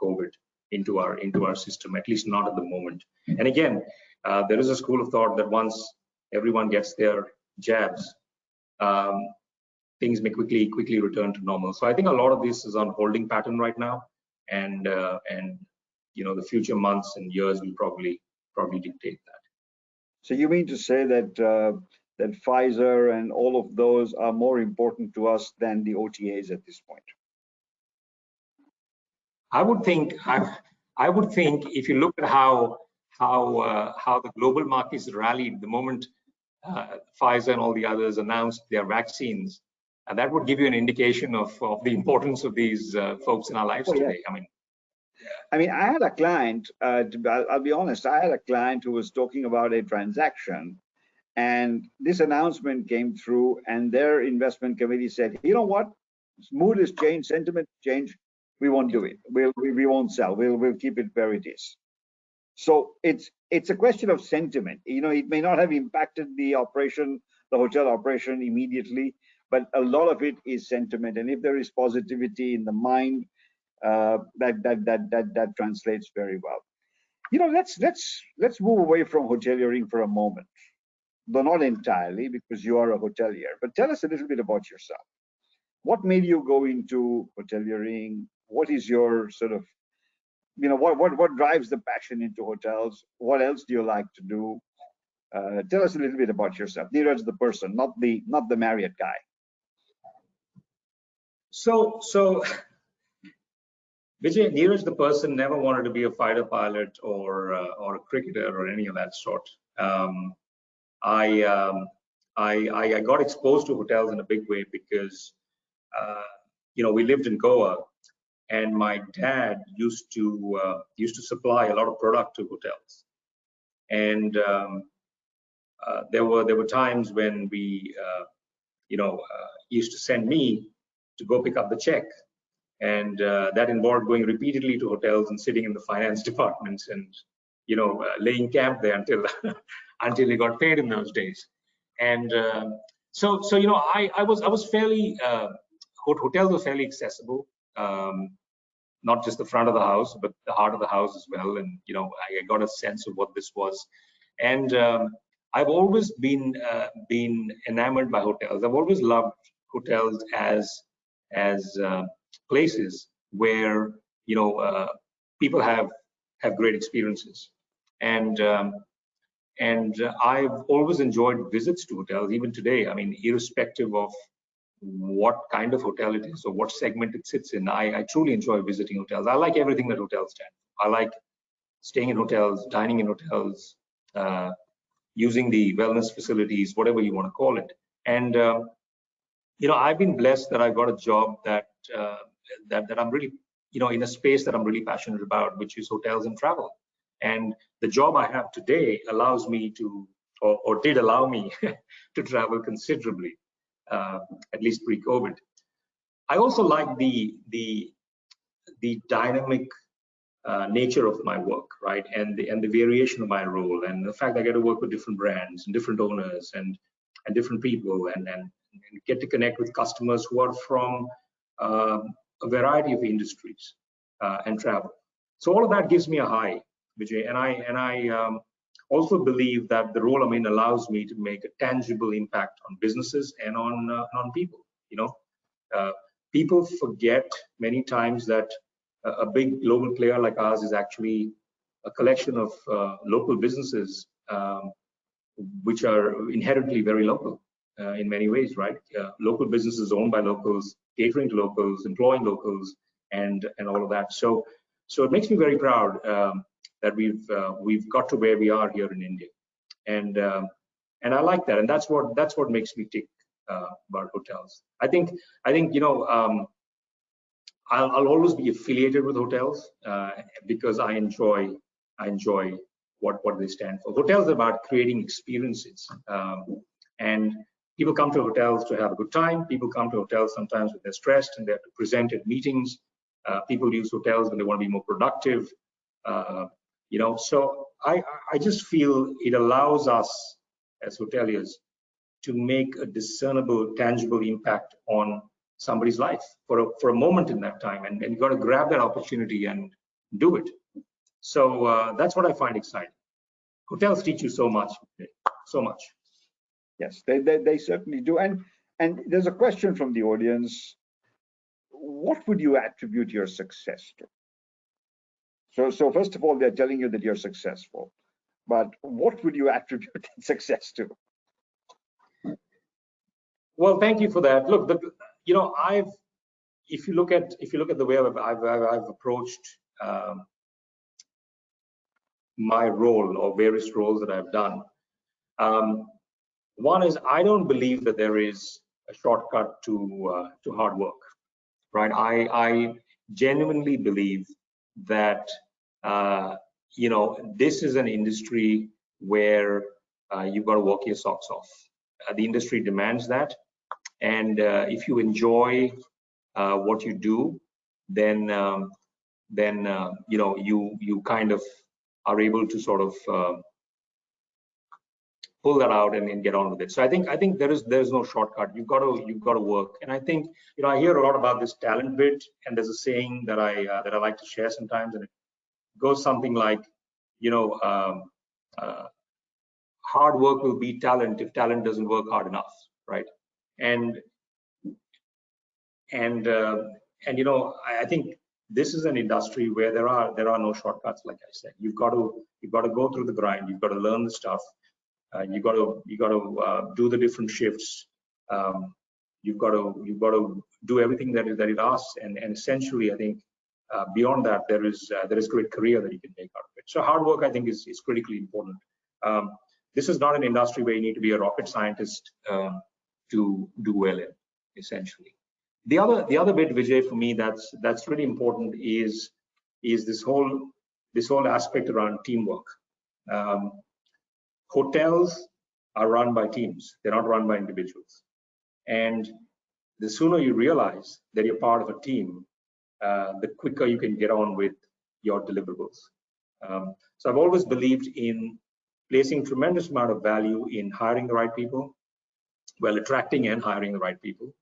COVID into our system, at least not at the moment. And again, there is a school of thought that once everyone gets their jabs, things may quickly return to normal. So I think a lot of this is on holding pattern right now, and the future months and years will probably dictate that. So you mean to say that Pfizer and all of those are more important to us than the OTAs at this point? I would think if you look at how the global markets rallied the moment Pfizer and all the others announced their vaccines, and that would give you an indication of the importance of these folks in our lives today. Yeah. I had a client. I'll be honest. I had a client who was talking about a transaction, and this announcement came through, and their investment committee said, "You know what? Mood has changed, sentiment changed. We won't do it. We won't sell. We'll keep it where it is." So it's a question of sentiment. It may not have impacted the hotel operation immediately, but a lot of it is sentiment. And if there is positivity in the mind, that translates very well. Let's move away from hoteliering for a moment, though not entirely, because you are a hotelier. But tell us a little bit about yourself. What made you go into hoteliering? What is your sort of, what drives the passion into hotels? What else do you like to do? Tell us a little bit about yourself. Neeraj the person, not the Marriott guy. So Vijay, Neeraj the person never wanted to be a fighter pilot or a cricketer or any of that sort. I got exposed to hotels in a big way because we lived in Goa, and my dad used to supply a lot of product to hotels, and there were times when we used to send me to go pick up the check, and that involved going repeatedly to hotels and sitting in the finance departments and laying camp there until until he got paid in those days. And so I was fairly hotels were fairly accessible, not just the front of the house but the heart of the house as well. And I got a sense of what this was, and I've always been enamored by hotels. I've always loved hotels as places where people have great experiences, and I've always enjoyed visits to hotels. Even today, irrespective of what kind of hotel it is or what segment it sits in, I truly enjoy visiting hotels. I like everything that hotels stand for. I like staying in hotels, dining in hotels, using the wellness facilities, whatever you want to call it. And I've been blessed that I've got a job that I'm really, in a space that I'm really passionate about, which is hotels and travel. And the job I have today allows me to, or did allow me to travel considerably, at least pre-COVID. I also like the the dynamic nature of my work, right, and the variation of my role, and the fact that I get to work with different brands and different owners and different people, and get to connect with customers who are from a variety of industries and travel. So all of that gives me a high, Vijay, and I also believe that the role I'm in allows me to make a tangible impact on businesses and on people. You know, people forget many times that a big global player like ours is actually a collection of local businesses, which are inherently very local in many ways, right? Local businesses owned by locals, catering to locals, employing locals, and all of that. So it makes me very proud that we've got to where we are here in India, and I like that, and that's what makes me tick about hotels. I think you know. I'll always be affiliated with hotels because I enjoy what they stand for. Hotels are about creating experiences, and people come to hotels to have a good time. People come to hotels sometimes when they're stressed and they have to present at meetings. People use hotels when they want to be more productive. You know, so I just feel it allows us as hoteliers to make a discernible, tangible impact on somebody's life for a moment in that time, and you got to grab that opportunity and do it. So that's what I find exciting. Hotels teach you so much, so much. Yes, they certainly do. And there's a question from the audience. What would you attribute your success to? So first of all, they're telling you that you're successful, but what would you attribute that success to? Well, thank you for that. Look, you know, if you look at the way I've approached my role or various roles that I've done, one is I don't believe that there is a shortcut to hard work, right? I genuinely believe that you know, this is an industry where you've got to work your socks off. The industry demands that, and if you enjoy what you do, then you know, you kind of are able to sort of pull that out and get on with it. So I think there's no shortcut. You've got to work. And I think, you know, I hear a lot about this talent bit, and there's a saying that I like to share sometimes, and it goes something like, you know, hard work will beat talent if talent doesn't work hard enough, right? And you know, I think this is an industry where there are no shortcuts. Like I said, you've got to go through the grind. You've got to learn the stuff. You got to do the different shifts. You've got to do everything that it asks, and essentially, I think beyond that, there is great career that you can make out of it. So hard work, I think, is critically important. This is not an industry where you need to be a rocket scientist to do well in, essentially. The other bit, Vijay, for me that's really important is this whole aspect around teamwork. Hotels are run by teams; they're not run by individuals. And the sooner you realize that you're part of a team, the quicker you can get on with your deliverables. So I've always believed in placing tremendous amount of value in hiring the right people, well, attracting and hiring the right people,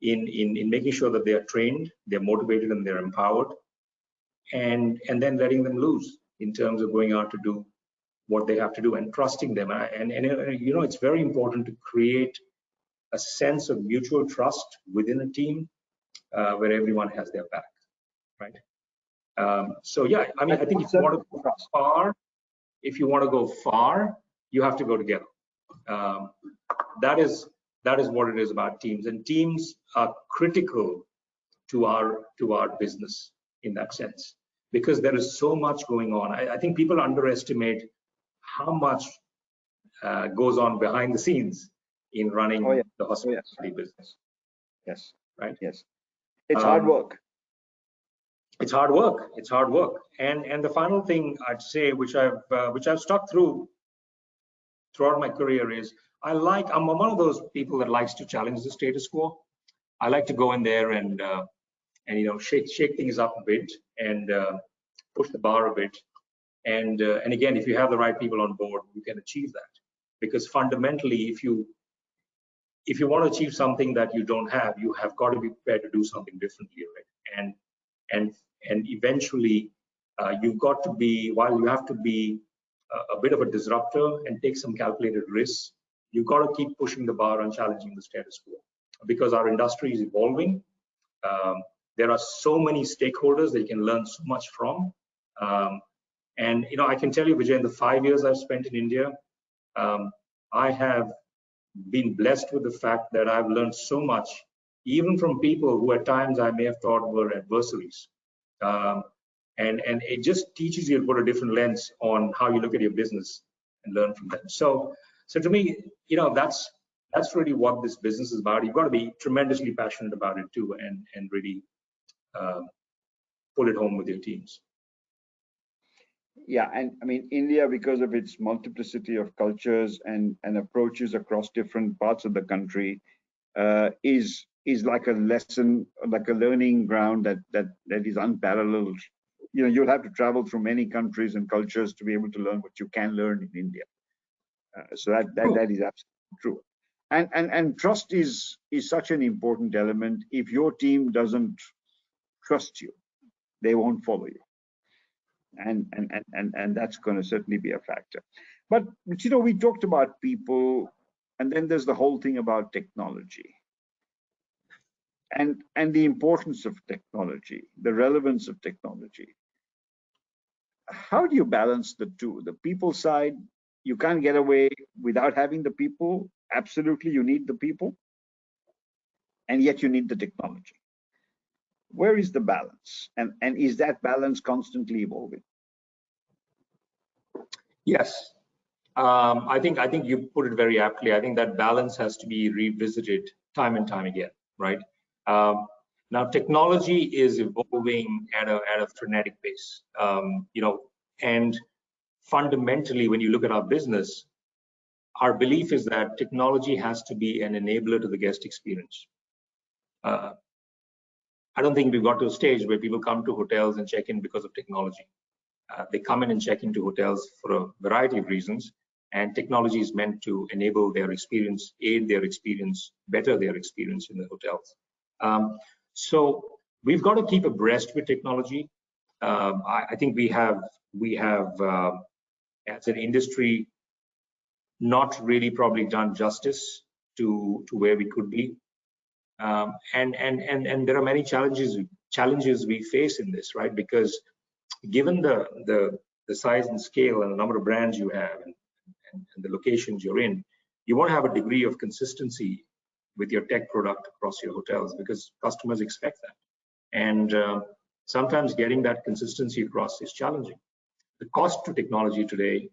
in making sure that they are trained, they're motivated, and they're empowered, and then letting them loose in terms of going out to do what they have to do and trusting them. And you know, it's very important to create a sense of mutual trust within a team where everyone has their back, right? So yeah, I mean, I think if you want to go far, you have to go together. That is what it is about teams, and teams are critical to our business in that sense, because there is so much going on. I think people underestimate how much goes on behind the scenes in running the hospitality business. Yes. Right. Yes. It's hard work. It's hard work. It's hard work. And the final thing I'd say, which I've stuck throughout my career, is I'm one of those people that likes to challenge the status quo. I like to go in there and and shake things up a bit and push the bar a bit. And again, if you have the right people on board, you can achieve that. Because fundamentally, if you want to achieve something that you don't have, you have got to be prepared to do something differently, right? And eventually, you've got to be, while you have to be a bit of a disruptor and take some calculated risks, you've got to keep pushing the bar and challenging the status quo, because our industry is evolving. There are so many stakeholders that you can learn so much from. And I can tell you, Vijay, in the 5 years I've spent in India, I have been blessed with the fact that I've learned so much, even from people who at times I may have thought were adversaries. And it just teaches you to put a different lens on how you look at your business and learn from them. So to me, that's really what this business is about. You've got to be tremendously passionate about it too, and really pull it home with your teams. Yeah, and I mean, India, because of its multiplicity of cultures and approaches across different parts of the country, is like a lesson, like a learning ground that is unparalleled. You'll have to travel through many countries and cultures to be able to learn what you can learn in India. So that is absolutely true. And trust is such an important element. If your team doesn't trust you, they won't follow you. And that's going to certainly be a factor. But we talked about people, and then there's the whole thing about technology and the importance of technology, the relevance of technology. How do you balance the two? The people side, you can't get away without having the people. Absolutely, you need the people, and yet you need the technology. Where is the balance, and is that balance constantly evolving? Yes, I think you put it very aptly. I think that balance has to be revisited time and time again, right? Now, technology is evolving at a frenetic pace, and fundamentally, when you look at our business, our belief is that technology has to be an enabler to the guest experience. I don't think we've got to a stage where people come to hotels and check in because of technology. They come in and check into hotels for a variety of reasons, and technology is meant to enable their experience, aid their experience, better their experience in the hotels. So we've got to keep abreast with technology. I think we have as an industry not really probably done justice to where we could be, and there are many challenges we face in this, right? Because given the size and scale and the number of brands you have and the locations you're in, you want to have a degree of consistency with your tech product across your hotels, because customers expect that. And sometimes getting that consistency across is challenging. The cost to technology today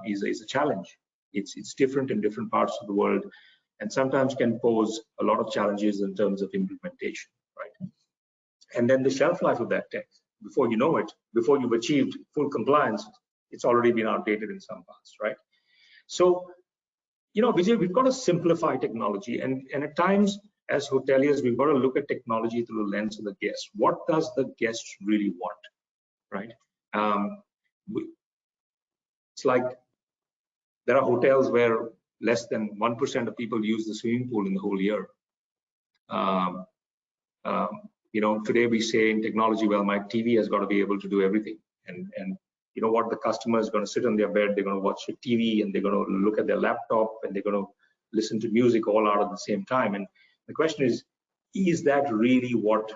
is a challenge. It's different in different parts of the world, and sometimes can pose a lot of challenges in terms of implementation, right? And then the shelf life of that tech, before you know it, before you've achieved full compliance, it's already been outdated in some parts, right? So, Vijay, we've got to simplify technology, and at times as hoteliers, we've got to look at technology through the lens of the guest. What does the guest really want, right? It's like there are hotels where less than 1% of people use the swimming pool in the whole year. Today we say in technology, well, my TV has got to be able to do everything. And you know what, the customer is going to sit on their bed, they're going to watch a TV, and they're going to look at their laptop, and they're going to listen to music all out at the same time. And the question is that really what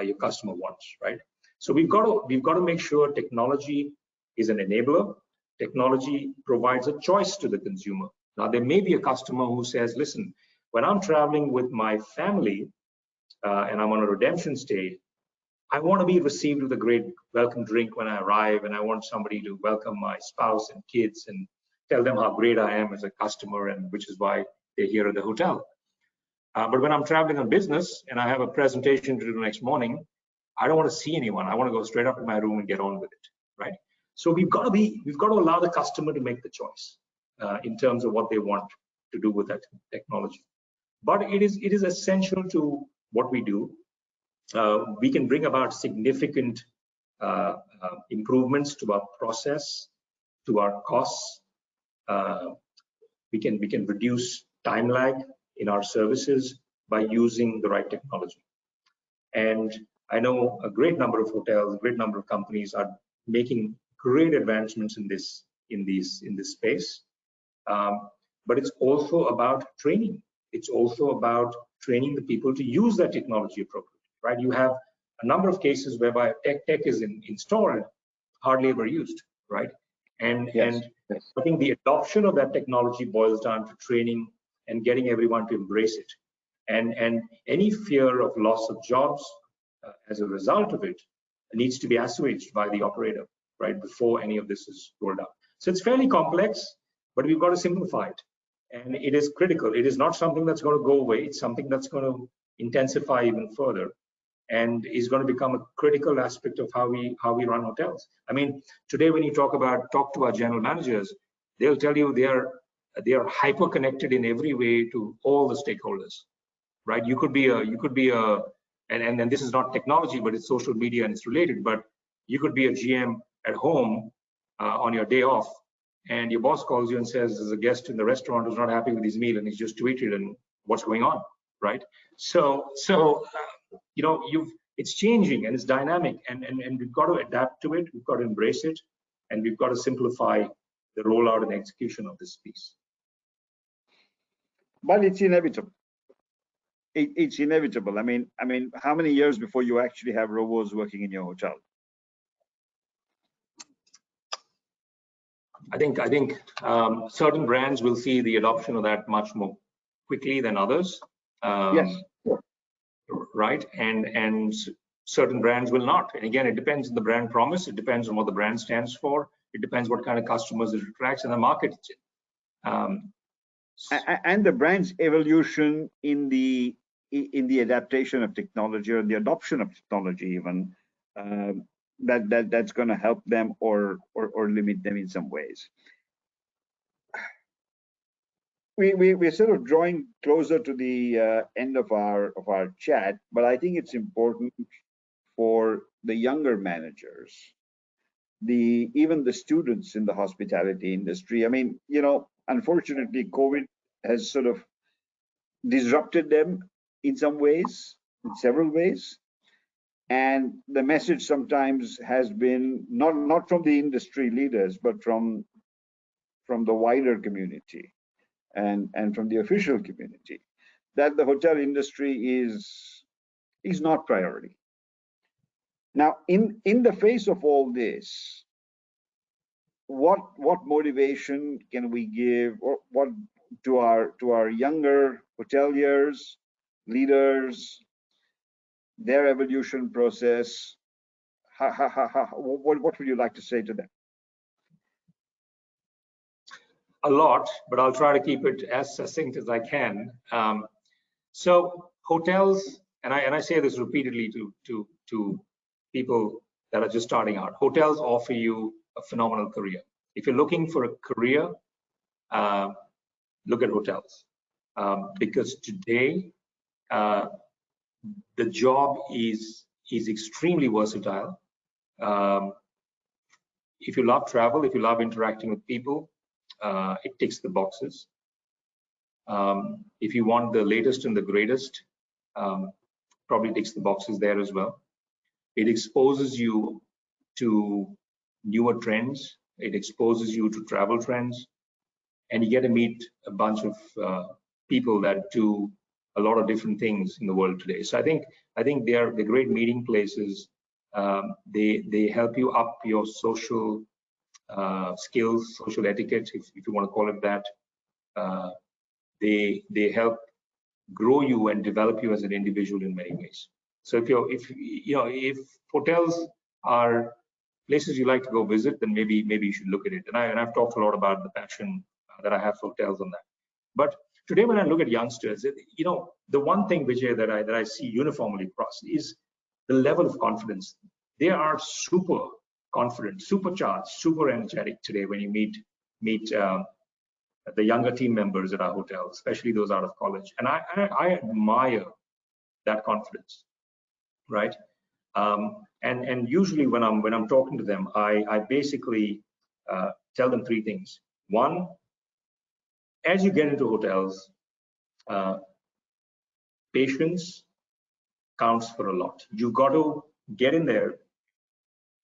your customer wants, right? So we've got to make sure technology is an enabler. Technology provides a choice to the consumer. Now, there may be a customer who says, listen, when I'm traveling with my family and I'm on a redemption stay, I want to be received with a great welcome drink when I arrive, and I want somebody to welcome my spouse and kids and tell them how great I am as a customer, and which is why they're here at the hotel. But when I'm traveling on business and I have a presentation to do the next morning, I don't want to see anyone. I want to go straight up to my room and get on with it, right? So we've got to allow the customer to make the choice in terms of what they want to do with that technology. But it is essential to what we do. we can bring about significant improvements to our process, to our costs. We can reduce time lag in our services by using the right technology. And I know a great number of hotels, a great number of companies are making great advancements in this space. But it's also about training. It's also about training the people to use that technology appropriately, right? You have a number of cases whereby tech is installed, hardly ever used, right? And I think the adoption of that technology boils down to training and getting everyone to embrace it. And any fear of loss of jobs as a result of it needs to be assuaged by the operator, right, before any of this is rolled out. So it's fairly complex, but we've got to simplify it. And it is critical. It is not something that's going to go away. It's something that's going to intensify even further, and is going to become a critical aspect of how we run hotels. I mean, today when you talk to our general managers, they'll tell you they are hyper connected in every way to all the stakeholders, right? You could be a and this is not technology, but it's social media and it's related. But you could be a GM at home on your day off, and your boss calls you and says there's a guest in the restaurant who's not happy with his meal and he's just tweeted, and what's going on, right? So you know, it's changing and it's dynamic, and we've got to adapt to it, we've got to embrace it, and we've got to simplify the rollout and execution of this piece. But it's inevitable. It's inevitable. I mean, how many years before you actually have robots working in your hotel? I think certain brands will see the adoption of that much more quickly than others. Yes. Right, and certain brands will not. And again, it depends on the brand promise. It depends on what the brand stands for. It depends what kind of customers it attracts and the market it's in. And the brand's evolution in the adaptation of technology or the adoption of technology, even that's going to help them or limit them in some ways. We're sort of drawing closer to the end of our chat, but I think it's important for the younger managers, even the students in the hospitality industry. I mean, you know, unfortunately, COVID has sort of disrupted them in some ways, in several ways. And the message sometimes has been not from the industry leaders, but from the wider community and from the official community, that the hotel industry is not priority. Now, in the face of all this, what motivation can we give, or what to our younger hoteliers, leaders, their evolution process? What would you like to say to them? A lot, but I'll try to keep it as succinct as I can. So hotels, and I say this repeatedly to people that are just starting out, hotels offer you a phenomenal career. If you're looking for a career, look at hotels, because today the job is extremely versatile. If you love travel, if you love interacting with people, it ticks the boxes. If you want the latest and the greatest, probably ticks the boxes there as well. It exposes you to newer trends. It exposes you to travel trends, and you get to meet a bunch of people that do a lot of different things in the world today. So I think they're great meeting places. They help you up your social skills, social etiquette, if you want to call it that. They help grow you and develop you as an individual in many ways. So if hotels are places you like to go visit, then maybe you should look at it. And I've talked a lot about the passion that I have for hotels on that. But today, when I look at youngsters, you know, the one thing, Vijay, that I see uniformly across is the level of confidence. They are super confident, supercharged, super energetic today when you meet the younger team members at our hotel, especially those out of college. And I admire that confidence. right? And usually when I'm talking to them, I basically tell them three things. One, as you get into hotels, patience counts for a lot. You got to get in there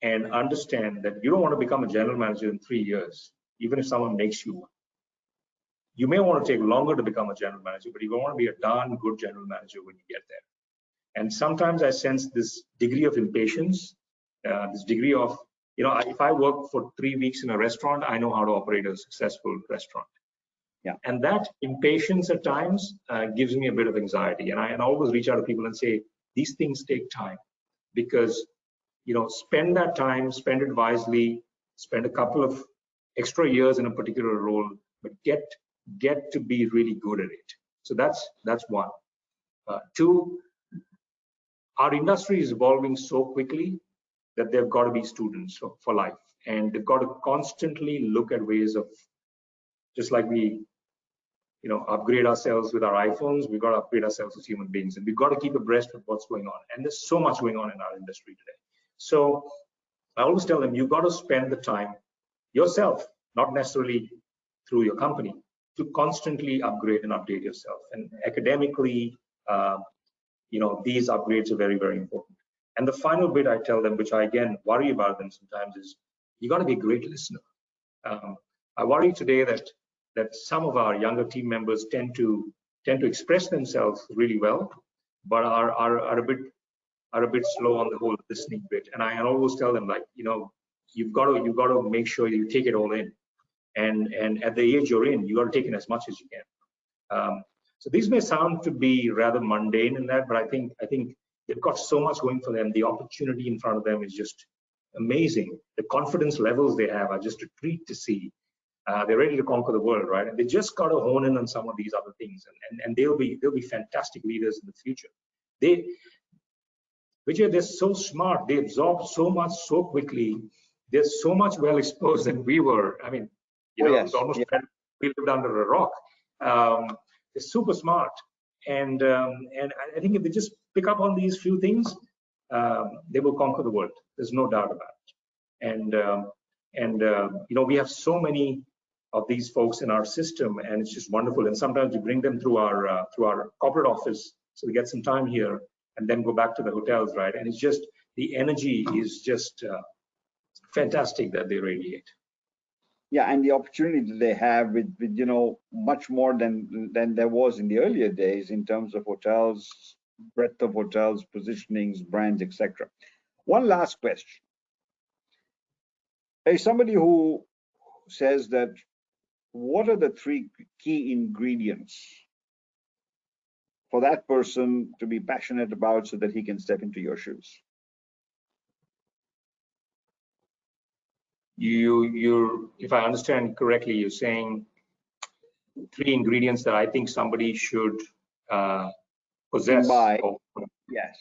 and understand that you don't want to become a general manager in 3 years, even if someone makes you one. You may want to take longer to become a general manager, but you want to be a darn good general manager when you get there. And sometimes I sense this degree of impatience, this degree of, if I work for 3 weeks in a restaurant, I know how to operate a successful restaurant. Yeah. And that impatience at times gives me a bit of anxiety. And I always reach out to people and say, these things take time, because, spend that time, spend it wisely, spend a couple of extra years in a particular role, but get to be really good at it. So that's one. Two, our industry is evolving so quickly that they've got to be students for life, and they've got to constantly look at ways of, just like we upgrade ourselves with our iPhones, we've got to upgrade ourselves as human beings, and we've got to keep abreast of what's going on. And there's so much going on in our industry today. So I always tell them, you've got to spend the time yourself, not necessarily through your company, to constantly upgrade and update yourself. And academically, these upgrades are very, very important. And the final bit I tell them, which I again worry about them sometimes, is you got to be a great listener. I worry today that some of our younger team members tend to express themselves really well, but are a bit slow on the whole listening bit. And I always tell them, like, you've got to make sure you take it all in, and at the age you're in, you got to take in as much as you can. So these may sound to be rather mundane in that, but I think they've got so much going for them. The opportunity in front of them is just amazing. The confidence levels they have are just a treat to see. They're ready to conquer the world, right? And they just got to hone in on some of these other things, and they'll be fantastic leaders in the future. Vijay, they're so smart. They absorb so much so quickly. They're so much well exposed than we were. I mean, Yes. it's almost we lived under a rock. They're super smart, and I think if they just pick up on these few things, they will conquer the world. There's no doubt about it. And we have so many of these folks in our system, and it's just wonderful. And sometimes we bring them through our corporate office, so we get some time here, and then go back to the hotels, right? And it's just, the energy is just fantastic that they radiate. Yeah, and the opportunity that they have with much more than there was in the earlier days in terms of hotels, breadth of hotels, positionings, brands, etc. One last question. As somebody who says that, what are the 3 key ingredients for that person to be passionate about so that he can step into your shoes? If I understand correctly, you're saying 3 ingredients that I think somebody should possess. Yes,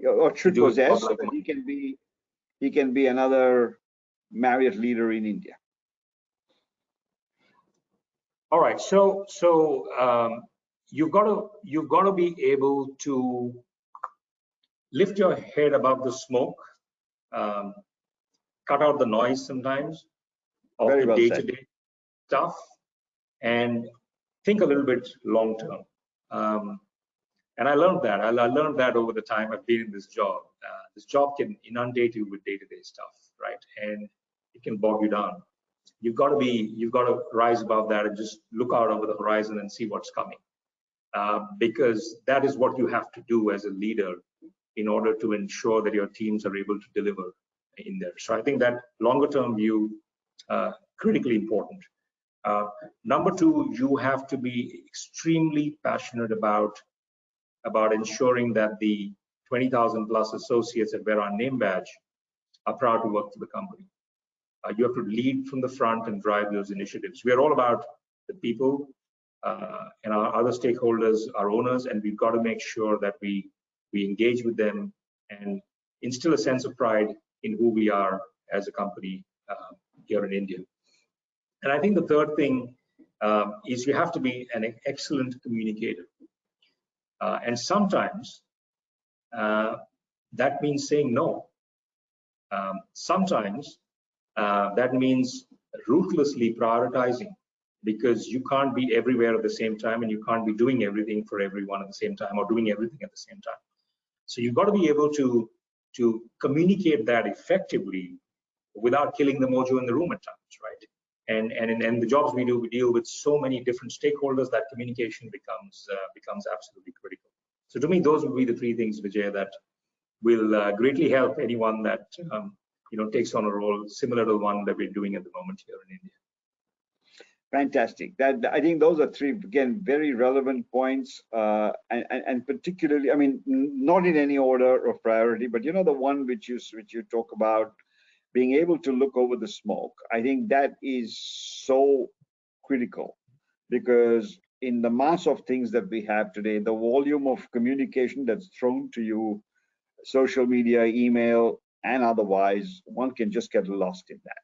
or should possess, so that he can be another Marriott leader in India. All right, so you've got to be able to lift your head above the smoke, cut out the noise sometimes of the day-to-day stuff, and think a little bit long term. And I learned that. I learned that over the time I've been in this job. This job can inundate you with day-to-day stuff, right? And it can bog you down. You've got to rise above that and just look out over the horizon and see what's coming, because that is what you have to do as a leader in order to ensure that your teams are able to deliver in there. So I think that longer-term view, critically important. Number 2, you have to be extremely passionate about ensuring that the 20,000 plus associates that wear our name badge are proud to work for the company. You have to lead from the front and drive those initiatives. We are all about the people and our other stakeholders, our owners, and we've got to make sure that we engage with them and instill a sense of pride in who we are as a company here in India. And I think the third thing is you have to be an excellent communicator. And sometimes that means saying no. Sometimes that means ruthlessly prioritizing, because you can't be everywhere at the same time, and you can't be doing everything for everyone at the same time, or doing everything at the same time. So you've got to be able to communicate that effectively without killing the mojo in the room at times, right? And the jobs we do, we deal with so many different stakeholders that communication becomes absolutely critical. So to me, those would be the three things, Vijay, that will greatly help anyone that takes on a role similar to the one that we're doing at the moment here in India. Fantastic. That, I think those are three, again, very relevant points, and particularly, I mean, not in any order of priority, but the one which you talk about, being able to look over the smoke. I think that is so critical, because in the mass of things that we have today, the volume of communication that's thrown to you, social media, email, and otherwise, one can just get lost in that.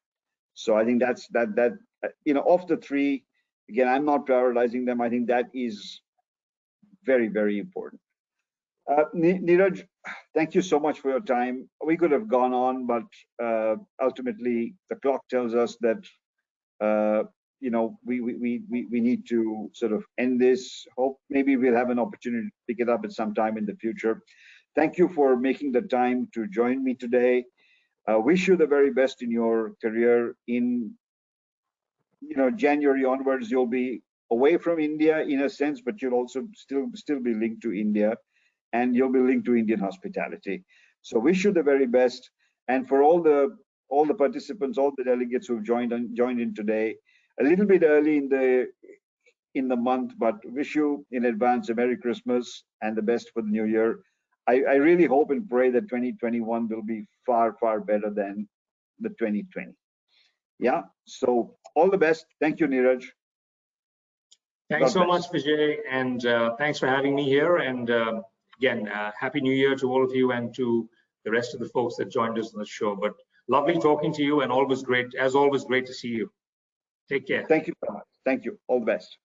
So I think that's of the three, again, I'm not prioritizing them. I think that is very, very important. Neeraj, thank you so much for your time. We could have gone on, but ultimately the clock tells us that we need to sort of end this. Hope maybe we'll have an opportunity to pick it up at some time in the future. Thank you for making the time to join me today. Wish you the very best in your career. In January onwards, you'll be away from India in a sense, but you'll also still be linked to India, and you'll be linked to Indian hospitality. So wish you the very best. And for all the participants, all the delegates who've joined in today, a little bit early in the month, but wish you in advance a Merry Christmas and the best for the new year. I really hope and pray that 2021 will be far, far better than the 2020. Yeah. So all the best. Thank you, Neeraj. Thanks so much, Vijay, and thanks for having me here. And again, Happy New Year to all of you and to the rest of the folks that joined us on the show. But lovely talking to you, and always great, as always, great to see you. Take care. Thank you so much. Thank you. All the best.